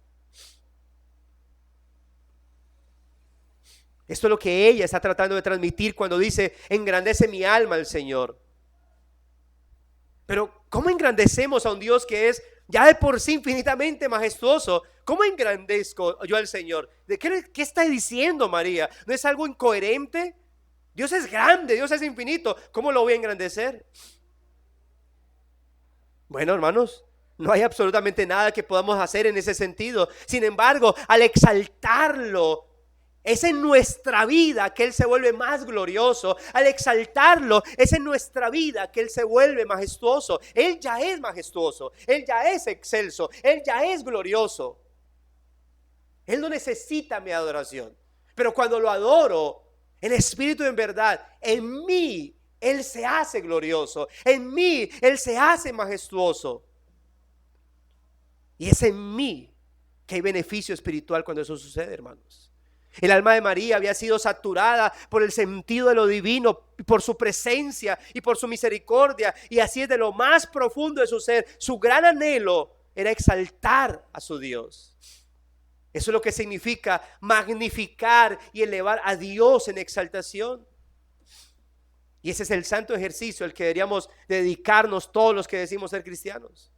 Esto es lo que ella está tratando de transmitir cuando dice, engrandece mi alma al Señor. Pero ¿cómo engrandecemos a un Dios que es ya de por sí infinitamente majestuoso? ¿Cómo engrandezco yo al Señor? ¿Qué está diciendo María? ¿No es algo incoherente? Dios es grande, Dios es infinito. ¿Cómo lo voy a engrandecer? Bueno, hermanos, no hay absolutamente nada que podamos hacer en ese sentido. Sin embargo, al exaltarlo, es en nuestra vida que Él se vuelve más glorioso. Al exaltarlo, es en nuestra vida que Él se vuelve majestuoso. Él ya es majestuoso, Él ya es excelso, Él ya es glorioso. Él no necesita mi adoración. Pero cuando lo adoro en espíritu y en verdad, en mí Él se hace glorioso, en mí Él se hace majestuoso. Y es en mí que hay beneficio espiritual cuando eso sucede, hermanos. El alma de María había sido saturada por el sentido de lo divino, por su presencia y por su misericordia. Y así es de lo más profundo de su ser. Su gran anhelo era exaltar a su Dios. Eso es lo que significa magnificar y elevar a Dios en exaltación. Y ese es el santo ejercicio al que deberíamos dedicarnos todos los que decimos ser cristianos.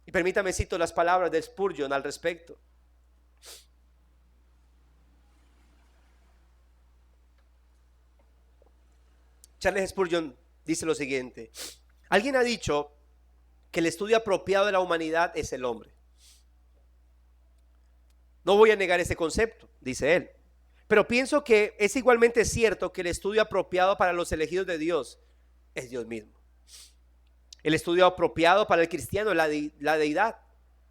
Y permítame cito las palabras de Spurgeon al respecto. Charles Spurgeon dice lo siguiente: alguien ha dicho que el estudio apropiado de la humanidad es el hombre. No voy a negar ese concepto, dice él, pero pienso que es igualmente cierto que el estudio apropiado para los elegidos de Dios es Dios mismo. El estudio apropiado para el cristiano es la deidad,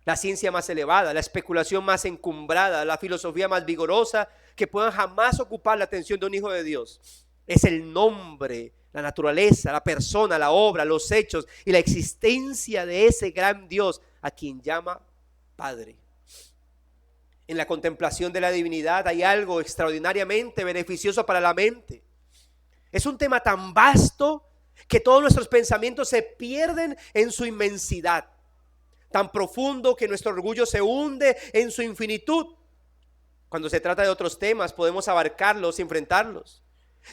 la ciencia más elevada, la especulación más encumbrada, la filosofía más vigorosa que puedan jamás ocupar la atención de un hijo de Dios. Es el nombre, la naturaleza, la persona, la obra, los hechos y la existencia de ese gran Dios a quien llama Padre. En la contemplación de la divinidad hay algo extraordinariamente beneficioso para la mente. Es un tema tan vasto que todos nuestros pensamientos se pierden en su inmensidad, tan profundo que nuestro orgullo se hunde en su infinitud. Cuando se trata de otros temas podemos abarcarlos y enfrentarlos.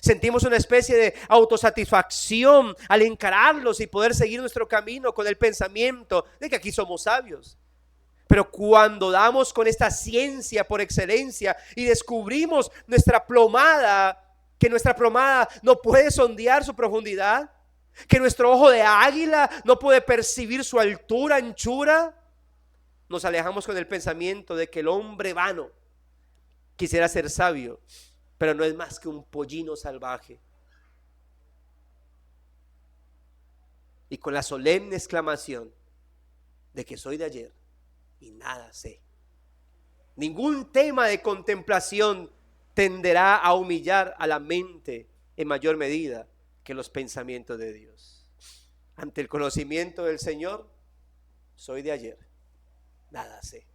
Sentimos una especie de autosatisfacción al encararlos y poder seguir nuestro camino con el pensamiento de que aquí somos sabios. Pero cuando damos con esta ciencia por excelencia y descubrimos que nuestra plomada no puede sondear su profundidad, que nuestro ojo de águila no puede percibir su altura, anchura, nos alejamos con el pensamiento de que el hombre vano quisiera ser sabio, pero no es más que un pollino salvaje. Y con la solemne exclamación de que soy de ayer y nada sé. Ningún tema de contemplación tenderá a humillar a la mente en mayor medida que los pensamientos de Dios. Ante el conocimiento del Señor, soy de ayer, nada sé.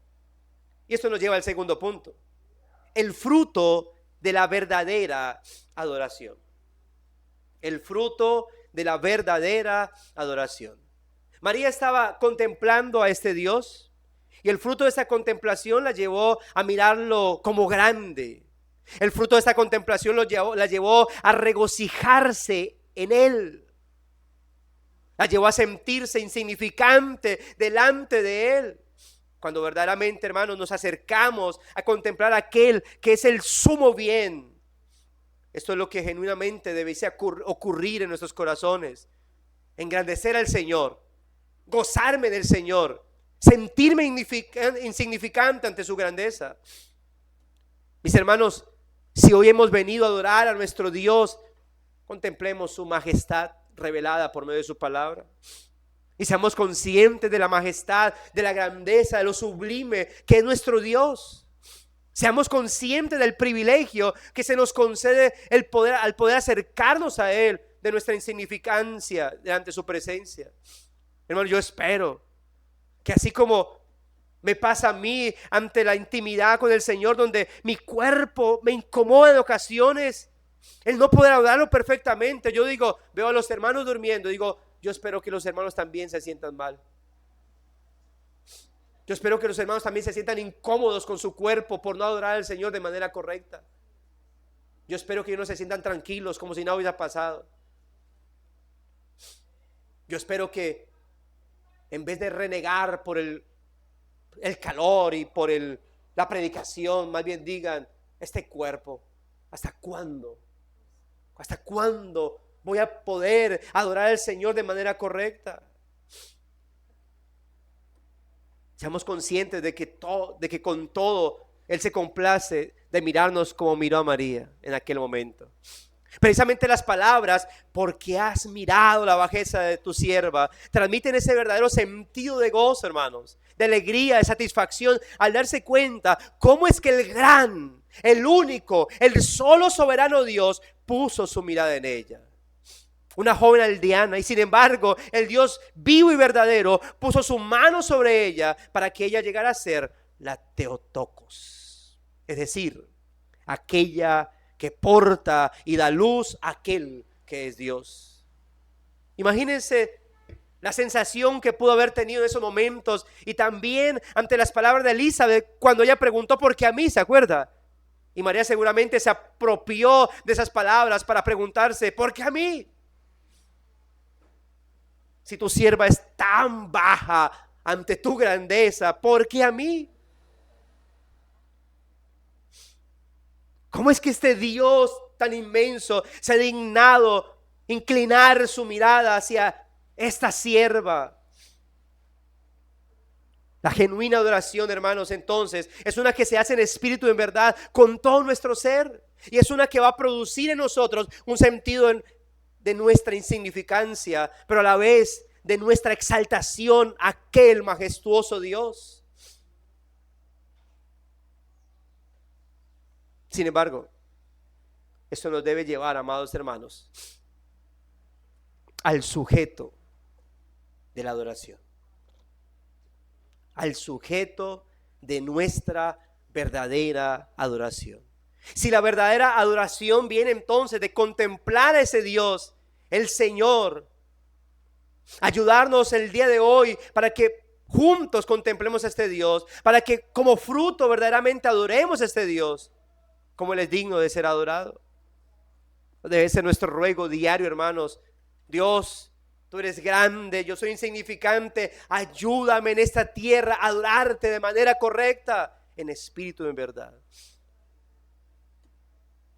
Y esto nos lleva al segundo punto: el fruto de la verdadera adoración. El fruto de la verdadera adoración. María estaba contemplando a este Dios y el fruto de esta contemplación la llevó a mirarlo como grande. El fruto de esta contemplación la llevó a regocijarse en Él. La llevó a sentirse insignificante delante de Él. Cuando verdaderamente, hermanos, nos acercamos a contemplar a aquel que es el sumo bien, esto es lo que genuinamente debe ocurrir en nuestros corazones: engrandecer al Señor, gozarme del Señor, sentirme insignificante ante su grandeza. Mis hermanos, si hoy hemos venido a adorar a nuestro Dios, contemplemos su majestad revelada por medio de su palabra. Y seamos conscientes de la majestad, de la grandeza, de lo sublime que es nuestro Dios. Seamos conscientes del privilegio que se nos concede al poder acercarnos a Él, de nuestra insignificancia delante de su presencia. Hermano, yo espero que así como me pasa a mí ante la intimidad con el Señor, donde mi cuerpo me incomoda en ocasiones, el no poder adorarlo perfectamente, yo digo, veo a los hermanos durmiendo, digo, yo espero que los hermanos también se sientan mal. Yo espero que los hermanos también se sientan incómodos con su cuerpo por no adorar al Señor de manera correcta. Yo espero que ellos no se sientan tranquilos como si nada hubiera pasado. Yo espero que en vez de renegar por el calor y por la predicación, más bien digan, este cuerpo, ¿hasta cuándo? ¿Hasta cuándo voy a poder adorar al Señor de manera correcta? Seamos conscientes de que con todo Él se complace de mirarnos como miró a María en aquel momento. Precisamente las palabras, porque has mirado la bajeza de tu sierva, transmiten ese verdadero sentido de gozo, hermanos, de alegría, de satisfacción, al darse cuenta cómo es que el gran, el único, el solo soberano Dios puso su mirada en ella. Una joven aldeana, y sin embargo el Dios vivo y verdadero puso su mano sobre ella para que ella llegara a ser la Theotokos, es decir, aquella que porta y da luz a aquel que es Dios. Imagínense la sensación que pudo haber tenido en esos momentos, y también ante las palabras de Elizabeth cuando ella preguntó ¿por qué a mí? ¿Se acuerda? Y María seguramente se apropió de esas palabras para preguntarse, ¿por qué a mí? Si tu sierva es tan baja ante tu grandeza, ¿por qué a mí? ¿Cómo es que este Dios tan inmenso se ha dignado inclinar su mirada hacia esta sierva? La genuina adoración, hermanos, entonces, es una que se hace en espíritu y en verdad con todo nuestro ser. Y es una que va a producir en nosotros un sentido de nuestra insignificancia, pero a la vez de nuestra exaltación a aquel majestuoso Dios. Sin embargo, esto nos debe llevar, amados hermanos, al sujeto de la adoración. Al sujeto de nuestra verdadera adoración. Si la verdadera adoración viene entonces de contemplar a ese Dios, el Señor, ayudarnos el día de hoy para que juntos contemplemos a este Dios, para que como fruto verdaderamente adoremos a este Dios, como Él es digno de ser adorado. Debe ser nuestro ruego diario, hermanos. Dios, tú eres grande, yo soy insignificante, ayúdame en esta tierra a adorarte de manera correcta, en espíritu y en verdad.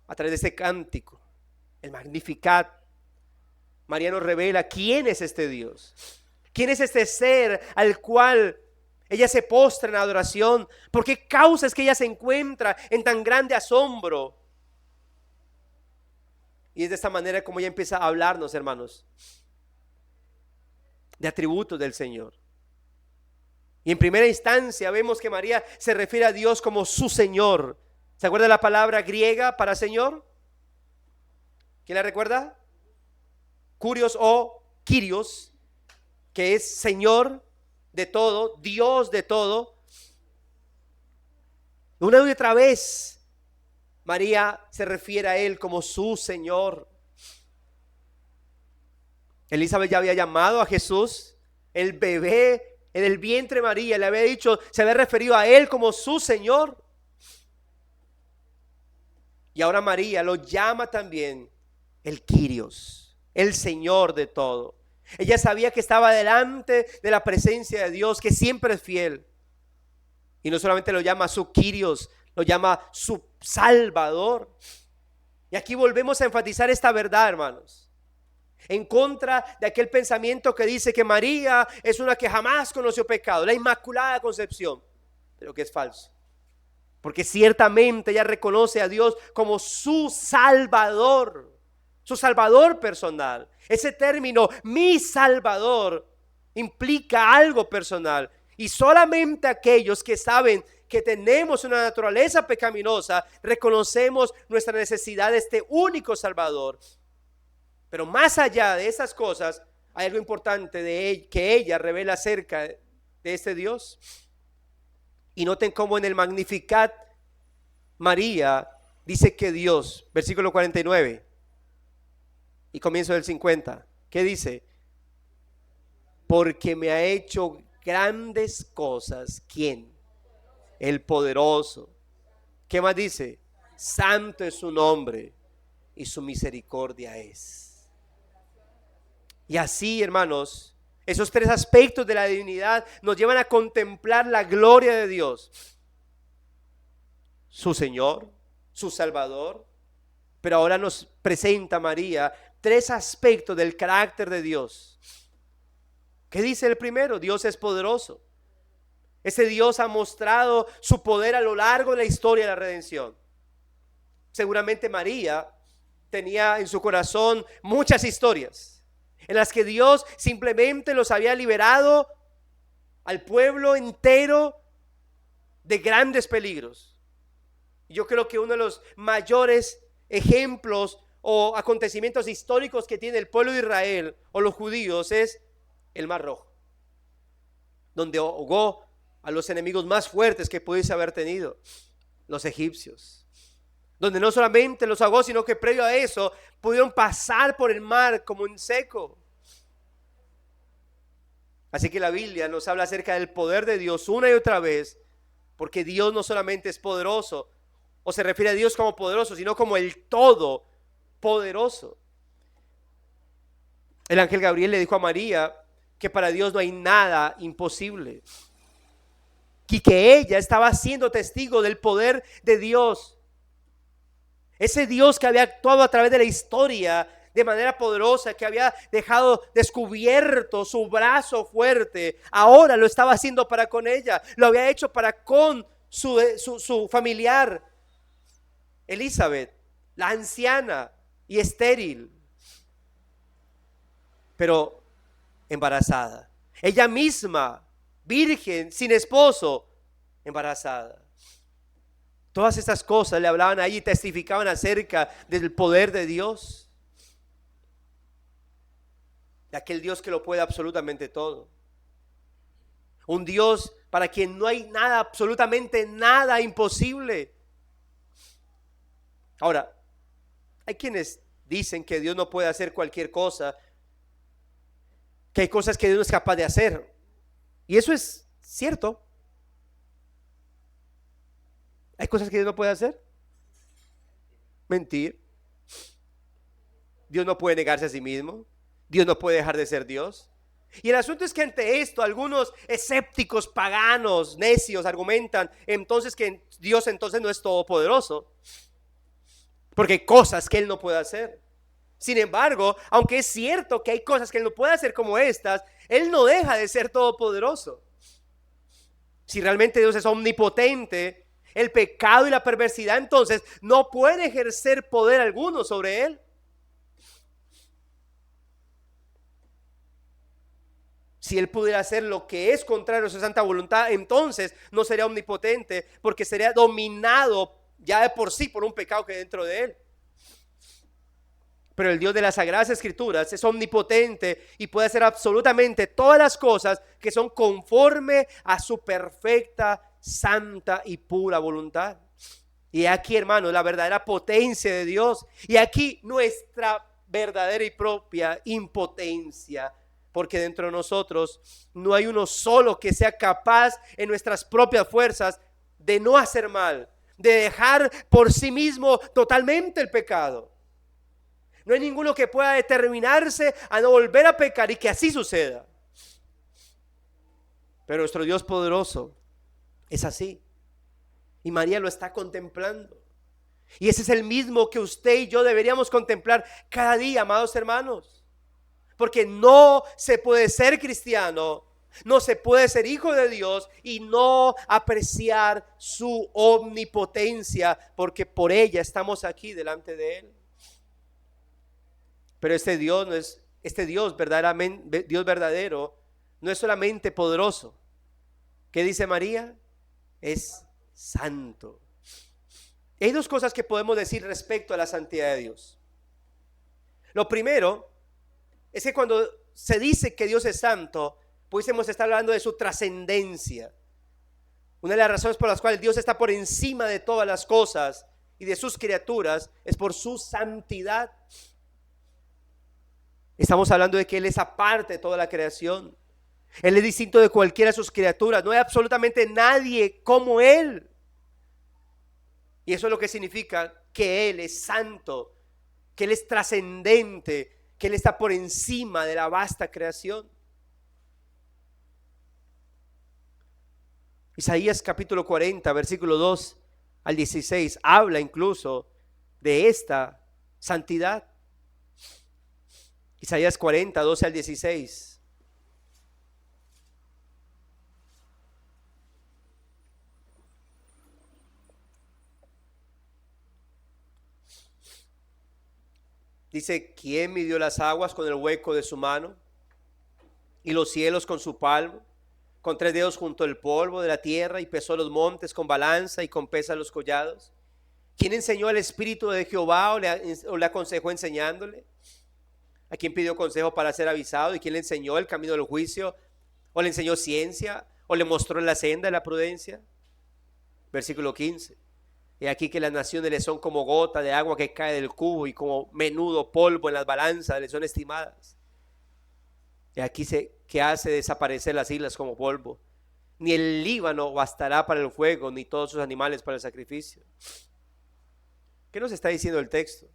A través de este cántico, el Magnificat, María nos revela quién es este Dios, quién es este ser al cual ella se postra en adoración, por qué causa es que ella se encuentra en tan grande asombro. Y es de esta manera como ella empieza a hablarnos, hermanos, de atributos del Señor. Y en primera instancia vemos que María se refiere a Dios como su Señor. ¿Se acuerda la palabra griega para Señor? ¿Quién la recuerda? Kurios o Kyrios, que es Señor de todo, Dios de todo. Una y otra vez María se refiere a Él como su Señor. Elizabeth ya había llamado a Jesús, el bebé en el vientre de María, le había dicho, se había referido a Él como su Señor. Y ahora María lo llama también el Kyrios, el Señor de todo. Ella sabía que estaba delante de la presencia de Dios, que siempre es fiel. Y no solamente lo llama su Kyrios, lo llama su Salvador. Y aquí volvemos a enfatizar esta verdad, hermanos, en contra de aquel pensamiento que dice que María es una que jamás conoció pecado, la Inmaculada Concepción, pero que es falso. Porque ciertamente ella reconoce a Dios como su Salvador personal. Ese término, mi Salvador, implica algo personal. Y solamente aquellos que saben que tenemos una naturaleza pecaminosa, reconocemos nuestra necesidad de este único Salvador. Pero más allá de esas cosas, hay algo importante que ella revela acerca de este Dios. Y noten cómo en el Magnificat María dice que Dios, versículo 49 y comienzo del 50, ¿qué dice? Porque me ha hecho grandes cosas. ¿Quién? El poderoso. ¿Qué más dice? Santo es su nombre y su misericordia es. Y así, hermanos, esos tres aspectos de la divinidad nos llevan a contemplar la gloria de Dios. Su Señor, su Salvador. Pero ahora nos presenta María tres aspectos del carácter de Dios. ¿Qué dice el primero? Dios es poderoso. Ese Dios ha mostrado su poder a lo largo de la historia de la redención. Seguramente María tenía en su corazón muchas historias en las que Dios simplemente los había liberado al pueblo entero de grandes peligros. Yo creo que uno de los mayores ejemplos o acontecimientos históricos que tiene el pueblo de Israel o los judíos es el Mar Rojo, donde ahogó a los enemigos más fuertes que pudiese haber tenido, los egipcios, donde no solamente los ahogó, sino que previo a eso pudieron pasar por el mar como en seco. Así que la Biblia nos habla acerca del poder de Dios una y otra vez, porque Dios no solamente es poderoso, o se refiere a Dios como poderoso, sino como el todopoderoso. El ángel Gabriel le dijo a María que para Dios no hay nada imposible y que ella estaba siendo testigo del poder de Dios. Ese Dios que había actuado a través de la historia de manera poderosa, que había dejado descubierto su brazo fuerte, ahora lo estaba haciendo para con ella. Lo había hecho para con su familiar Elizabeth, la anciana y estéril, pero embarazada. Ella misma, virgen, sin esposo, embarazada. Todas estas cosas le hablaban ahí y testificaban acerca del poder de Dios. De aquel Dios que lo puede absolutamente todo. Un Dios para quien no hay nada, absolutamente nada imposible. Ahora, hay quienes dicen que Dios no puede hacer cualquier cosa, que hay cosas que Dios no es capaz de hacer. Y eso es cierto. Hay cosas que Dios no puede hacer. Mentir. Dios no puede negarse a sí mismo. Dios no puede dejar de ser Dios. Y el asunto es que ante esto algunos escépticos, paganos, necios argumentan entonces que Dios entonces no es todopoderoso, porque hay cosas que Él no puede hacer. Sin embargo, aunque es cierto que hay cosas que Él no puede hacer como estas, Él no deja de ser todopoderoso. Si realmente Dios es omnipotente, el pecado y la perversidad entonces no pueden ejercer poder alguno sobre Él. Si Él pudiera hacer lo que es contrario a su santa voluntad, entonces no sería omnipotente, porque sería dominado ya de por sí por un pecado que hay dentro de Él. Pero el Dios de las Sagradas Escrituras es omnipotente y puede hacer absolutamente todas las cosas que son conforme a su perfecta, santa y pura voluntad. Y aquí, hermanos, la verdadera potencia de Dios, y aquí nuestra verdadera y propia impotencia, porque dentro de nosotros no hay uno solo que sea capaz en nuestras propias fuerzas de no hacer mal, de dejar por sí mismo totalmente el pecado. No hay ninguno que pueda determinarse a no volver a pecar y que así suceda. Pero nuestro Dios poderoso es así. Y María lo está contemplando. Y ese es el mismo que usted y yo deberíamos contemplar cada día, amados hermanos. Porque no se puede ser cristiano, no se puede ser hijo de Dios y no apreciar su omnipotencia, porque por ella estamos aquí delante de Él. Pero este Dios no es, este Dios verdaderamente, Dios verdadero, no es solamente poderoso. ¿Qué dice María? Es santo. Hay dos cosas que podemos decir respecto a la santidad de Dios. Lo primero es que cuando se dice que Dios es santo, pudiésemos estar hablando de su trascendencia. Una de las razones por las cuales Dios está por encima de todas las cosas y de sus criaturas es por su santidad. Estamos hablando de que Él es aparte de toda la creación. Él es distinto de cualquiera de sus criaturas. No hay absolutamente nadie como Él. Y eso es lo que significa que Él es santo, que Él es trascendente, que Él está por encima de la vasta creación. Isaías capítulo 40, versículo 2 al 16, habla incluso de esta santidad. Isaías 40, 12 al 16. Dice: ¿quién midió las aguas con el hueco de su mano y los cielos con su palmo? Con 3 dedos juntó el polvo de la tierra y pesó los montes con balanza y con pesa los collados. ¿Quién enseñó al Espíritu de Jehová o le aconsejó enseñándole? ¿A quién pidió consejo para ser avisado? ¿Y quién le enseñó el camino del juicio? ¿O le enseñó ciencia? ¿O le mostró la senda de la prudencia? Versículo 15. Y aquí que las naciones le son como gota de agua que cae del cubo y como menudo polvo en las balanzas le son estimadas. Y aquí que hace desaparecer las islas como polvo. Ni el Líbano bastará para el fuego, ni todos sus animales para el sacrificio. ¿Qué nos está diciendo el texto?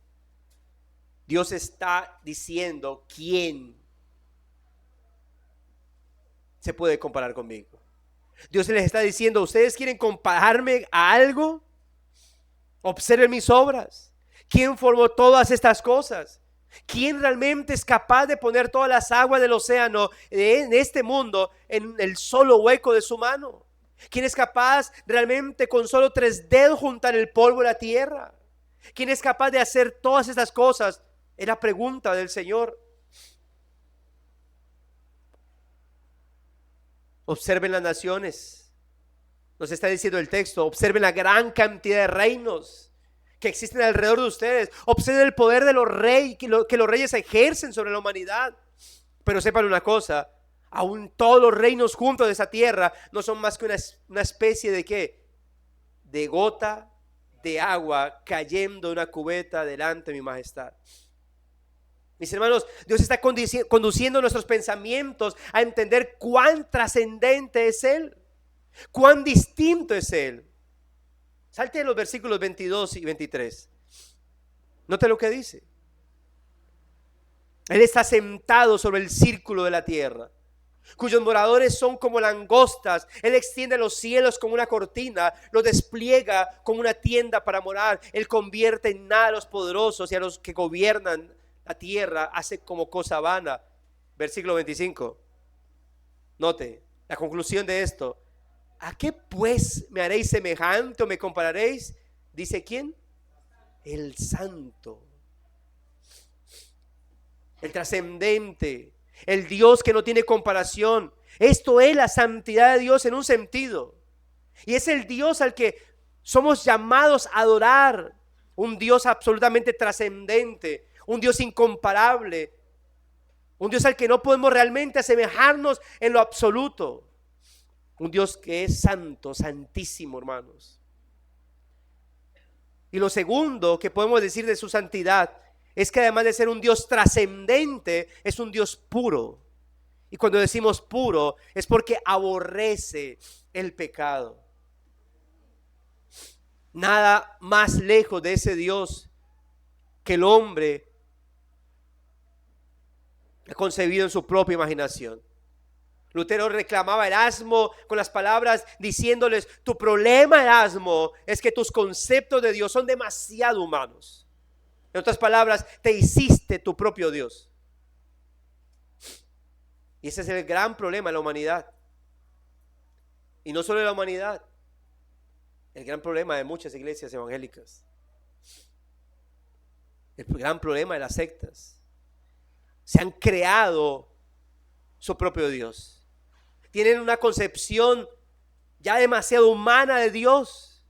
Dios está diciendo quién se puede comparar conmigo. Dios les está diciendo, ¿ustedes quieren compararme a algo? Observen mis obras. ¿Quién formó todas estas cosas? ¿Quién realmente es capaz de poner todas las aguas del océano en este mundo en el solo hueco de su mano? ¿Quién es capaz realmente con solo 3 dedos juntar el polvo de la tierra? ¿Quién es capaz de hacer todas estas cosas? Es la pregunta del Señor. Observen las naciones. Nos está diciendo el texto. Observen la gran cantidad de reinos que existen alrededor de ustedes. Observen el poder de los reyes, que los reyes ejercen sobre la humanidad. Pero sepan una cosa, aún todos los reinos juntos de esa tierra no son más que una especie de ¿qué? De gota de agua cayendo de una cubeta delante de mi majestad. Mis hermanos, Dios está conduciendo nuestros pensamientos a entender cuán trascendente es Él, cuán distinto es Él. Salte de los versículos 22 y 23. Note lo que dice. Él está sentado sobre el círculo de la tierra, cuyos moradores son como langostas. Él extiende los cielos como una cortina, los despliega como una tienda para morar. Él convierte en nada a los poderosos y a los que gobiernan la tierra hace como cosa vana. Versículo 25. Note la conclusión de esto. ¿A qué pues me haréis semejante o me compararéis? Dice ¿quién? El santo, el trascendente, el Dios que no tiene comparación. Esto es la santidad de Dios en un sentido. Y es el Dios al que somos llamados a adorar. Un Dios absolutamente trascendente, un Dios incomparable, un Dios al que no podemos realmente asemejarnos en lo absoluto. Un Dios que es santo, santísimo, hermanos. Y lo segundo que podemos decir de su santidad es que además de ser un Dios trascendente, es un Dios puro. Y cuando decimos puro, es porque aborrece el pecado. Nada más lejos de ese Dios que el hombre ha concebido en su propia imaginación. Lutero reclamaba a Erasmo con las palabras diciéndoles: tu problema, Erasmo, es que tus conceptos de Dios son demasiado humanos. En otras palabras, te hiciste tu propio Dios. Y ese es el gran problema de la humanidad. Y no solo de la humanidad, el gran problema de muchas iglesias evangélicas. El gran problema de las sectas. Se han creado su propio Dios. Tienen una concepción ya demasiado humana de Dios.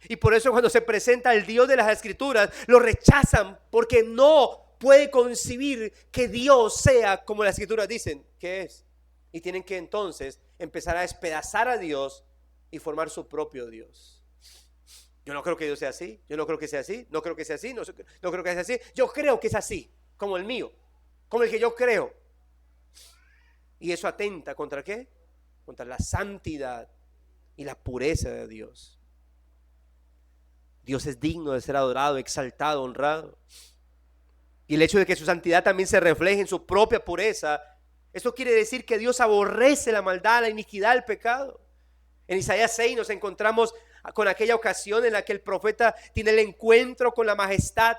Y por eso cuando se presenta el Dios de las Escrituras, lo rechazan porque no puede concebir que Dios sea como las Escrituras dicen que es. Y tienen que entonces empezar a despedazar a Dios y formar su propio Dios. Yo no creo que Dios sea así, yo no creo que sea así, no creo que sea así, no creo que sea así. Yo creo que es así, como el mío, como el que yo creo. Y eso atenta ¿contra qué? Contra la santidad y la pureza de Dios. Dios es digno de ser adorado, exaltado, honrado. Y el hecho de que su santidad también se refleje en su propia pureza, esto quiere decir que Dios aborrece la maldad, la iniquidad, el pecado. En Isaías 6 nos encontramos con aquella ocasión en la que el profeta tiene el encuentro con la majestad.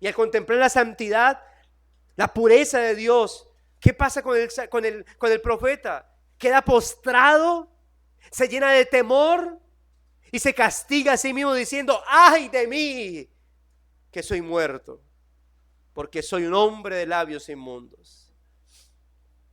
Y al contemplar la santidad, la pureza de Dios, ¿qué pasa con el profeta? Queda postrado, se llena de temor y se castiga a sí mismo diciendo: ¡ay de mí, que soy muerto! Porque soy un hombre de labios inmundos.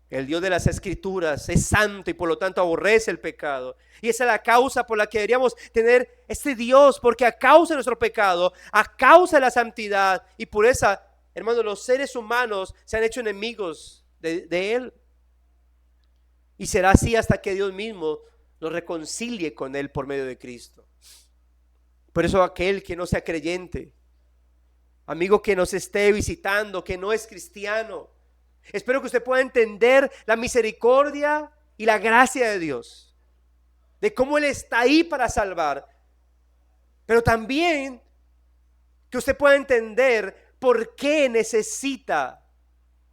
El Dios de las Escrituras es santo y por lo tanto aborrece el pecado. Y esa es la causa por la que deberíamos tener este Dios, porque a causa de nuestro pecado, a causa de la santidad y pureza, hermanos, los seres humanos se han hecho enemigos de Él. Y será así hasta que Dios mismo nos reconcilie con Él por medio de Cristo. Por eso aquel que no sea creyente, amigo que nos esté visitando, que no es cristiano, espero que usted pueda entender la misericordia y la gracia de Dios, de cómo Él está ahí para salvar, pero también que usted pueda entender por qué necesita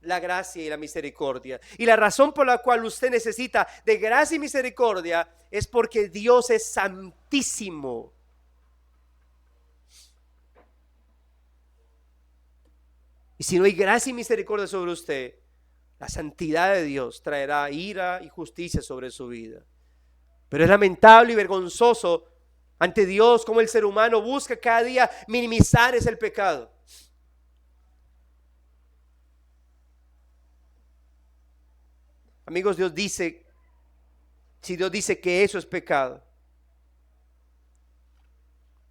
la gracia y la misericordia. Y la razón por la cual usted necesita de gracia y misericordia es porque Dios es santísimo. Y si no hay gracia y misericordia sobre usted, la santidad de Dios traerá ira y justicia sobre su vida. Pero es lamentable y vergonzoso ante Dios como el ser humano busca cada día minimizar ese pecado. Amigos, si Dios dice que eso es pecado,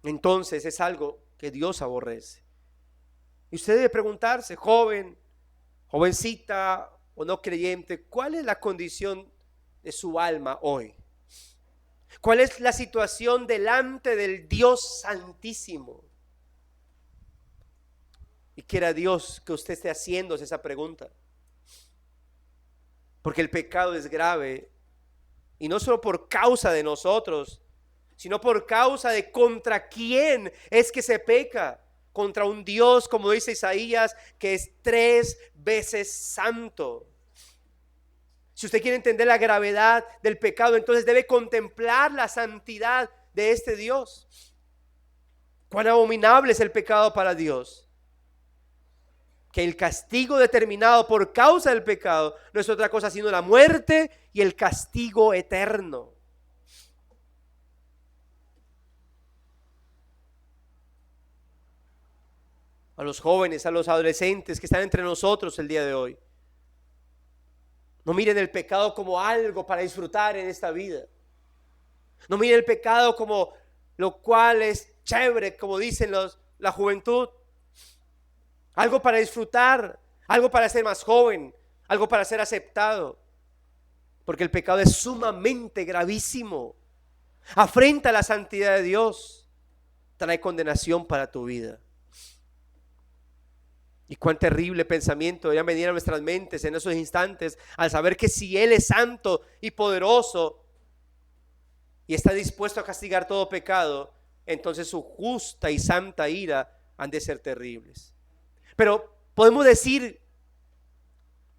entonces es algo que Dios aborrece. Y usted debe preguntarse, joven, jovencita o no creyente, ¿cuál es la condición de su alma hoy? ¿Cuál es la situación delante del Dios Santísimo? Y quiera Dios que usted esté haciéndose esa pregunta. Porque el pecado es grave. Y no solo por causa de nosotros, sino por causa de contra quién es que se peca. Contra un Dios, como dice Isaías, que es 3 veces santo. Si usted quiere entender la gravedad del pecado, entonces debe contemplar la santidad de este Dios. Cuán abominable es el pecado para Dios. Que el castigo determinado por causa del pecado no es otra cosa sino la muerte y el castigo eterno. A los jóvenes, a los adolescentes que están entre nosotros el día de hoy, no miren el pecado como algo para disfrutar en esta vida. No miren el pecado como lo cual es chévere, como dicen la juventud. Algo para disfrutar, algo para ser más joven, algo para ser aceptado. Porque el pecado es sumamente gravísimo. Afrenta la santidad de Dios. Trae condenación para tu vida. Y cuán terrible pensamiento debería venir a nuestras mentes en esos instantes al saber que si Él es santo y poderoso y está dispuesto a castigar todo pecado, entonces su justa y santa ira han de ser terribles. Pero podemos decir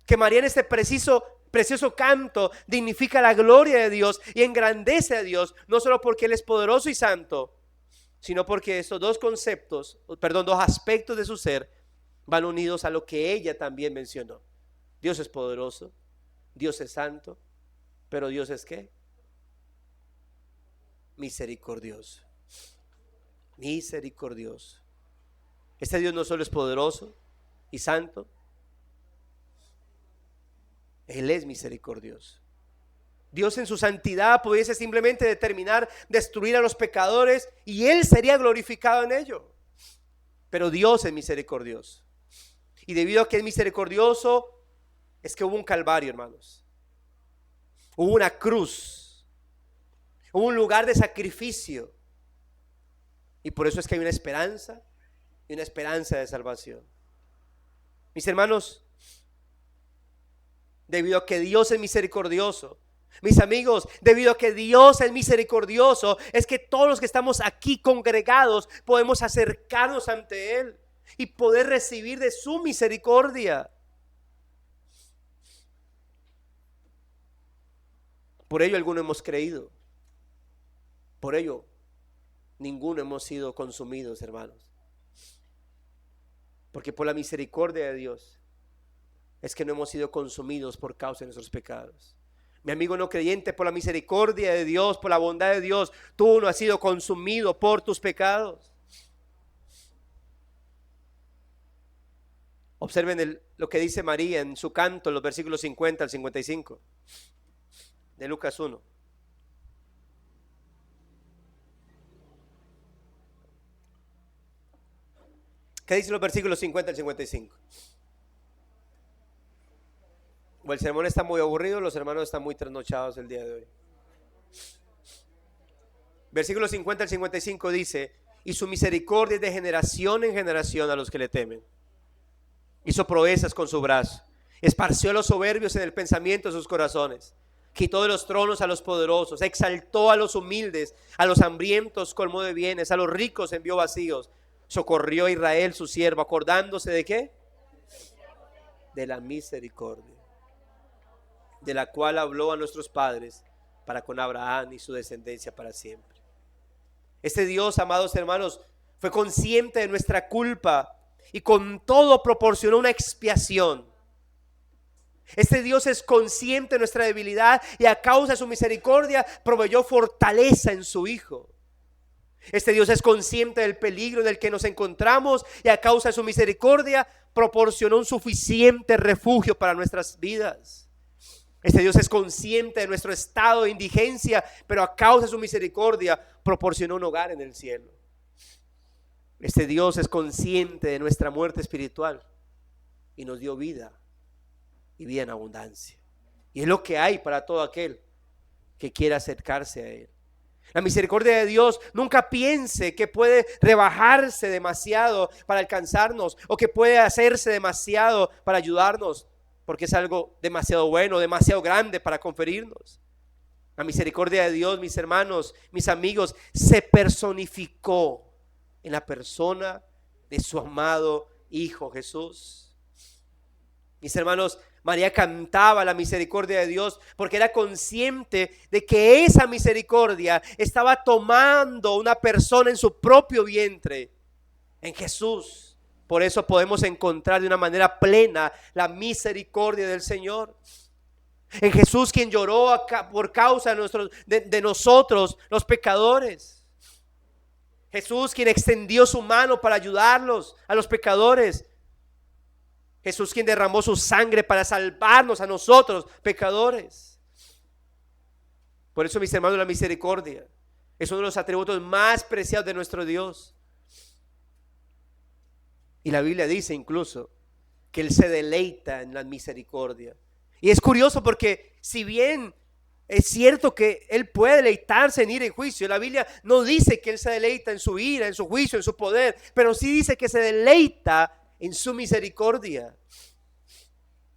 que María en este precioso canto dignifica la gloria de Dios y engrandece a Dios, no solo porque Él es poderoso y santo, sino porque estos dos aspectos de su ser van unidos a lo que ella también mencionó. Dios es poderoso, Dios es santo, pero Dios es ¿qué? Misericordioso. Misericordioso. Este Dios no solo es poderoso y santo, Él es misericordioso. Dios en su santidad pudiese simplemente determinar destruir a los pecadores y Él sería glorificado en ello. Pero Dios es misericordioso. Y debido a que es misericordioso, es que hubo un calvario, hermanos. Hubo una cruz. Hubo un lugar de sacrificio. Y por eso es que hay una esperanza y una esperanza de salvación. Mis hermanos, debido a que Dios es misericordioso, mis amigos, debido a que Dios es misericordioso, es que todos los que estamos aquí congregados podemos acercarnos ante Él y poder recibir de su misericordia. Por ello algunos hemos creído. Por ello ninguno hemos sido consumidos, hermanos. Porque por la misericordia de Dios es que no hemos sido consumidos por causa de nuestros pecados. Mi amigo no creyente, por la misericordia de Dios, por la bondad de Dios, tú no has sido consumido por tus pecados. Observen lo que dice María en su canto, en los versículos 50 al 55 de Lucas 1. ¿Qué dicen los versículos 50 al 55? O el sermón está muy aburrido, los hermanos están muy trasnochados el día de hoy. Versículos 50 al 55 dice: y su misericordia es de generación en generación a los que le temen. Hizo proezas con su brazo, esparció a los soberbios en el pensamiento de sus corazones. Quitó de los tronos a los poderosos, exaltó a los humildes, a los hambrientos colmó de bienes, a los ricos envió vacíos. Socorrió a Israel su siervo, acordándose ¿de qué? De la misericordia, de la cual habló a nuestros padres, para con Abraham y su descendencia para siempre. Este Dios, amados hermanos, fue consciente de nuestra culpa y con todo proporcionó una expiación. Este Dios es consciente de nuestra debilidad y a causa de su misericordia proveyó fortaleza en su Hijo. Este Dios es consciente del peligro en el que nos encontramos y a causa de su misericordia proporcionó un suficiente refugio para nuestras vidas. Este Dios es consciente de nuestro estado de indigencia, pero a causa de su misericordia proporcionó un hogar en el cielo. Este Dios es consciente de nuestra muerte espiritual y nos dio vida y vida en abundancia. Y es lo que hay para todo aquel que quiera acercarse a Él. La misericordia de Dios nunca piense que puede rebajarse demasiado para alcanzarnos o que puede hacerse demasiado para ayudarnos, porque es algo demasiado bueno, demasiado grande para conferirnos. La misericordia de Dios, mis hermanos, mis amigos, se personificó en la persona de su amado Hijo Jesús. Mis hermanos, María cantaba la misericordia de Dios porque era consciente de que esa misericordia estaba tomando una persona en su propio vientre, en Jesús. Por eso podemos encontrar de una manera plena la misericordia del Señor. En Jesús, quien lloró por causa de nosotros, los pecadores. Jesús, quien extendió su mano para ayudarlos a los pecadores. Jesús, quien derramó su sangre para salvarnos a nosotros, pecadores. Por eso, mis hermanos, la misericordia es uno de los atributos más preciados de nuestro Dios. Y la Biblia dice incluso que Él se deleita en la misericordia. Y es curioso porque si bien es cierto que Él puede deleitarse en ira y juicio, la Biblia no dice que Él se deleita en su ira, en su juicio, en su poder, pero sí dice que se deleita en su misericordia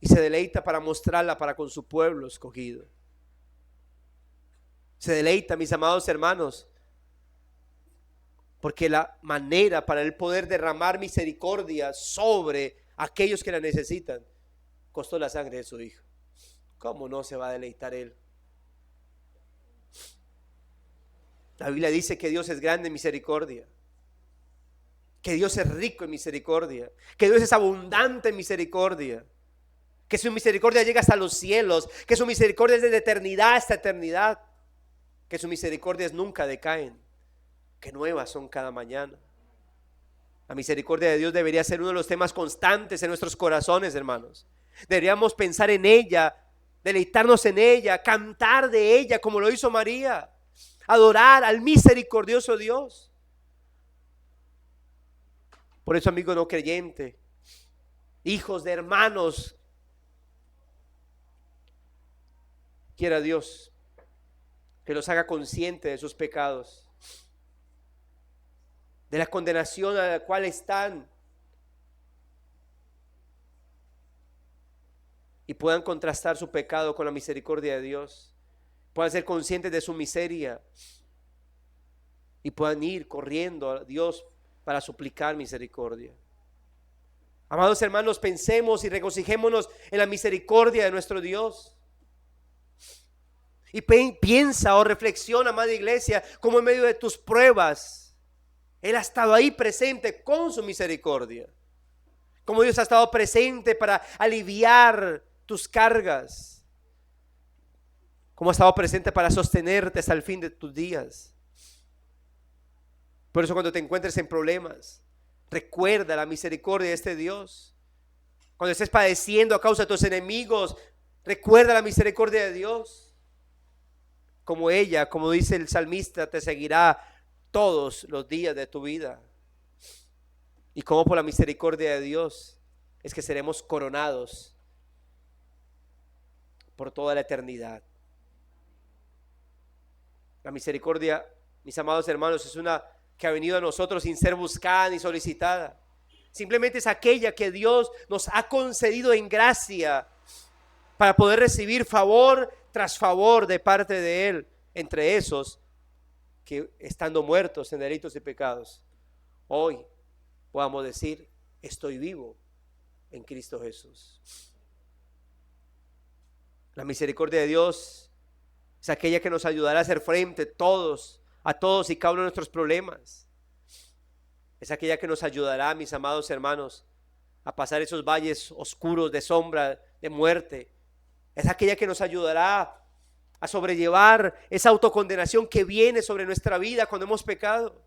y se deleita para mostrarla para con su pueblo escogido. Se deleita, mis amados hermanos, porque la manera para Él poder derramar misericordia sobre aquellos que la necesitan costó la sangre de su Hijo. ¿Cómo no se va a deleitar Él? La Biblia dice que Dios es grande en misericordia, que Dios es rico en misericordia, que Dios es abundante en misericordia, que su misericordia llega hasta los cielos, que su misericordia es desde eternidad hasta eternidad, que sus misericordias nunca decaen, que nuevas son cada mañana. La misericordia de Dios debería ser uno de los temas constantes en nuestros corazones, hermanos. Deberíamos pensar en ella, deleitarnos en ella, cantar de ella como lo hizo María, adorar al misericordioso Dios. Por eso, amigo no creyente, hijos de hermanos, quiera Dios que los haga conscientes de sus pecados, de la condenación a la cual están, y puedan contrastar su pecado con la misericordia de Dios, puedan ser conscientes de su miseria y puedan ir corriendo a Dios para suplicar misericordia. Amados hermanos, pensemos y regocijémonos en la misericordia de nuestro Dios. Y piensa o reflexiona, amada iglesia, como en medio de tus pruebas Él ha estado ahí presente con su misericordia. Como Dios ha estado presente para aliviar tus cargas. Como ha estado presente para sostenerte hasta el fin de tus días. Por eso, cuando te encuentres en problemas, recuerda la misericordia de este Dios. Cuando estés padeciendo a causa de tus enemigos, recuerda la misericordia de Dios. Como ella, como dice el salmista, te seguirá todos los días de tu vida. Y como por la misericordia de Dios es que seremos coronados por toda la eternidad. La misericordia, mis amados hermanos, es una que ha venido a nosotros sin ser buscada ni solicitada. Simplemente es aquella que Dios nos ha concedido en gracia para poder recibir favor tras favor de parte de Él entre esos que estando muertos en delitos y pecados, hoy podamos decir, estoy vivo en Cristo Jesús. La misericordia de Dios es aquella que nos ayudará a hacer frente a todos y cada uno de nuestros problemas. Es aquella que nos ayudará, mis amados hermanos, a pasar esos valles oscuros de sombra, de muerte. Es aquella que nos ayudará a sobrellevar esa autocondenación que viene sobre nuestra vida cuando hemos pecado.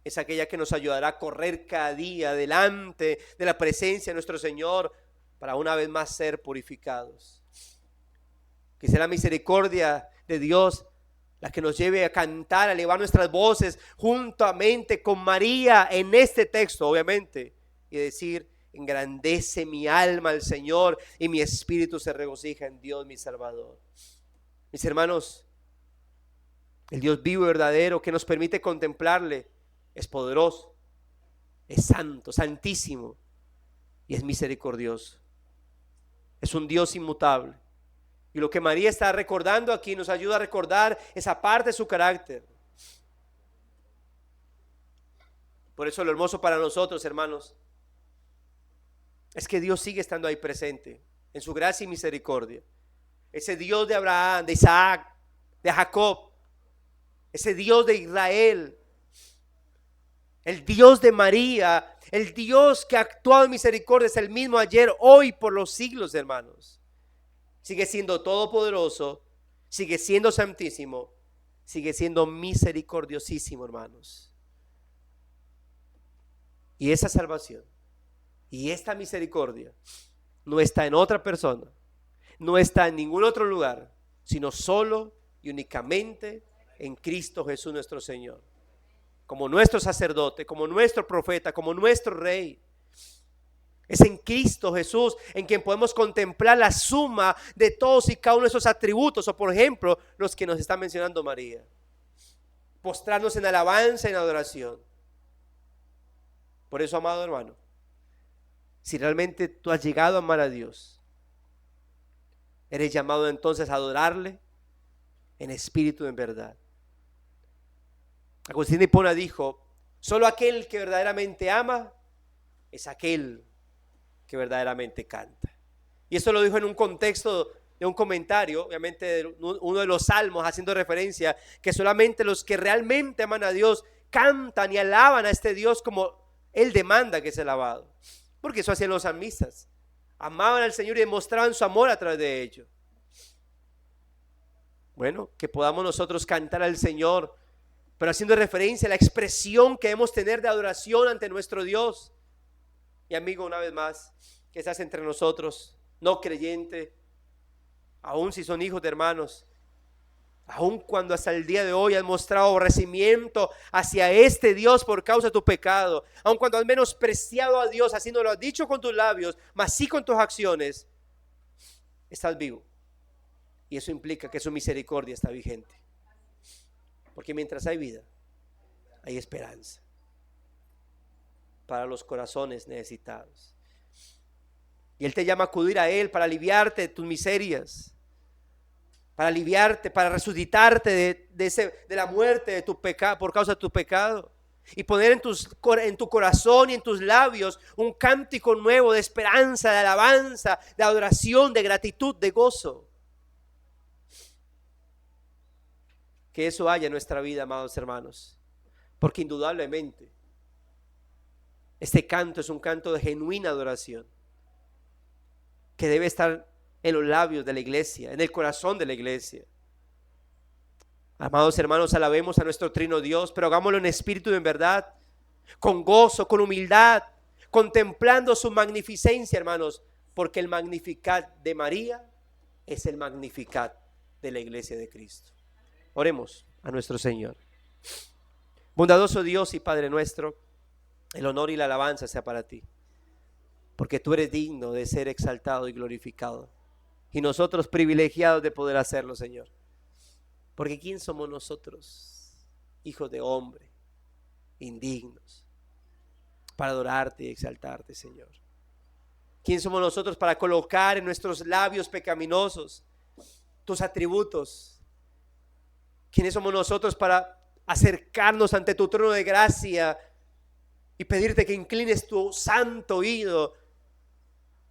Es aquella que nos ayudará a correr cada día delante de la presencia de nuestro Señor para una vez más ser purificados. Que sea la misericordia de Dios la que nos lleve a cantar, a elevar nuestras voces juntamente con María en este texto, obviamente, y decir, engrandece mi alma al Señor y mi espíritu se regocija en Dios mi Salvador. Mis hermanos, el Dios vivo y verdadero que nos permite contemplarle es poderoso, es santo, santísimo y es misericordioso. Es un Dios inmutable. Y lo que María está recordando aquí nos ayuda a recordar esa parte de su carácter. Por eso lo hermoso para nosotros, hermanos, es que Dios sigue estando ahí presente en su gracia y misericordia. Ese Dios de Abraham, de Isaac, de Jacob, ese Dios de Israel, el Dios de María, el Dios que ha actuado en misericordia es el mismo ayer, hoy, por los siglos, hermanos. Sigue siendo todopoderoso, sigue siendo santísimo, sigue siendo misericordiosísimo, hermanos. Y esa salvación y esta misericordia no está en otra persona, no está en ningún otro lugar, sino solo y únicamente en Cristo Jesús nuestro Señor. Como nuestro sacerdote, como nuestro profeta, como nuestro rey. Es en Cristo Jesús en quien podemos contemplar la suma de todos y cada uno de esos atributos, o por ejemplo, los que nos está mencionando María. Postrarnos en alabanza y en adoración. Por eso, amado hermano, si realmente tú has llegado a amar a Dios, eres llamado entonces a adorarle en espíritu y en verdad. Agustín de Hipona dijo, solo aquel que verdaderamente ama es aquel que verdaderamente canta. Y esto lo dijo en un contexto de un comentario, obviamente de uno de los salmos, haciendo referencia que solamente los que realmente aman a Dios cantan y alaban a este Dios como Él demanda que sea alabado. Porque eso hacían los salmistas. Amaban al Señor y demostraban su amor a través de ello. Bueno, que podamos nosotros cantar al Señor, pero haciendo referencia a la expresión que debemos tener de adoración ante nuestro Dios. Y amigo, una vez más, que estás entre nosotros, no creyente, aun si son hijos de hermanos, aun cuando hasta el día de hoy has mostrado aborrecimiento hacia este Dios por causa de tu pecado, aun cuando has menospreciado a Dios, así no lo has dicho con tus labios, mas sí con tus acciones, estás vivo. Y eso implica que su misericordia está vigente. Porque mientras hay vida, hay esperanza para los corazones necesitados. Y Él te llama a acudir a Él para aliviarte de tus miserias, para aliviarte, para resucitarte de la muerte de tu pecado, por causa de tu pecado, y poner en tu corazón y en tus labios un cántico nuevo de esperanza, de alabanza, de adoración, de gratitud, de gozo. Que eso haya en nuestra vida, amados hermanos, porque indudablemente este canto es un canto de genuina adoración que debe estar en los labios de la iglesia, en el corazón de la iglesia. Amados hermanos, alabemos a nuestro trino Dios, pero hagámoslo en espíritu y en verdad, con gozo, con humildad, contemplando su magnificencia, hermanos, porque el Magnificat de María es el Magnificat de la iglesia de Cristo. Oremos a nuestro Señor. Bondadoso Dios y Padre nuestro, el honor y la alabanza sea para ti, porque tú eres digno de ser exaltado y glorificado, y nosotros privilegiados de poder hacerlo, Señor. Porque ¿quién somos nosotros, hijos de hombre, indignos, para adorarte y exaltarte, Señor? ¿Quién somos nosotros para colocar en nuestros labios pecaminosos tus atributos? ¿Quiénes somos nosotros para acercarnos ante tu trono de gracia y pedirte que inclines tu santo oído,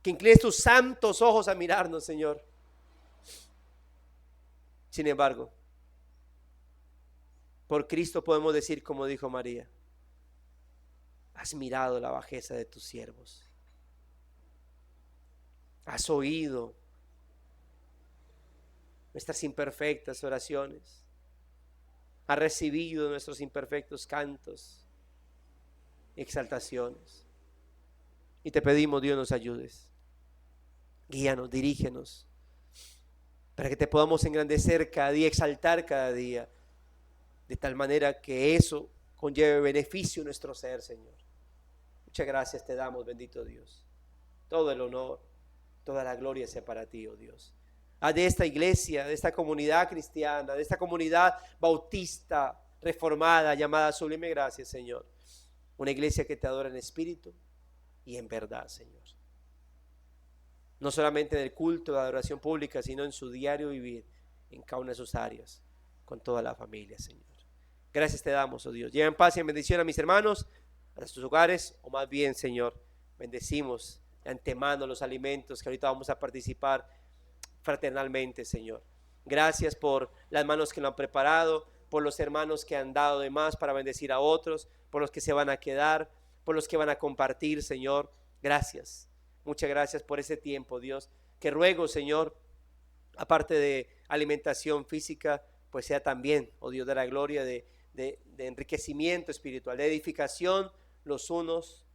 que inclines tus santos ojos a mirarnos, Señor? Sin embargo, por Cristo podemos decir, como dijo María: has mirado la bajeza de tus siervos, has oído nuestras imperfectas oraciones, has recibido nuestros imperfectos cantos y exaltaciones. Y te pedimos, Dios, nos ayudes, guíanos, dirígenos, para que te podamos engrandecer cada día, exaltar cada día, de tal manera que eso conlleve beneficio en nuestro ser, Señor. Muchas gracias te damos, bendito Dios. Todo el honor, toda la gloria sea para ti, oh Dios. Haz de esta iglesia, de esta comunidad cristiana, de esta comunidad bautista reformada llamada Sublime Gracia, Señor, una iglesia que te adora en espíritu y en verdad, Señor. No solamente en el culto de adoración pública, sino en su diario vivir, en cada una de sus áreas, con toda la familia, Señor. Gracias te damos, oh Dios. Lleva en paz y en bendición a mis hermanos, a sus hogares, o más bien, Señor, bendecimos de antemano los alimentos que ahorita vamos a participar fraternalmente, Señor. Gracias por las manos que lo han preparado, por los hermanos que han dado de más para bendecir a otros, por los que se van a quedar, por los que van a compartir, Señor. Gracias. Muchas gracias por ese tiempo, Dios, que ruego, Señor, aparte de alimentación física, pues sea también, oh Dios de la gloria, de enriquecimiento espiritual, de edificación los unos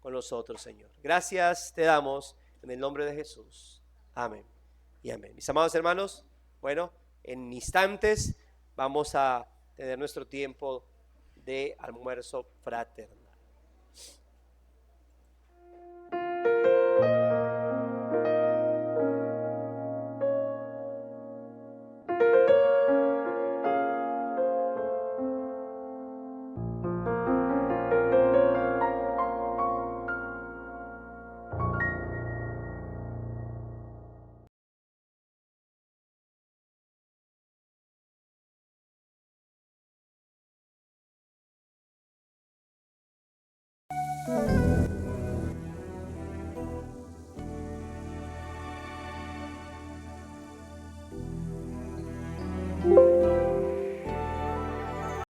con los otros, Señor. Gracias te damos en el nombre de Jesús. Amén y amén. Mis amados hermanos, bueno, en instantes vamos a tener nuestro tiempo de almuerzo fraternal.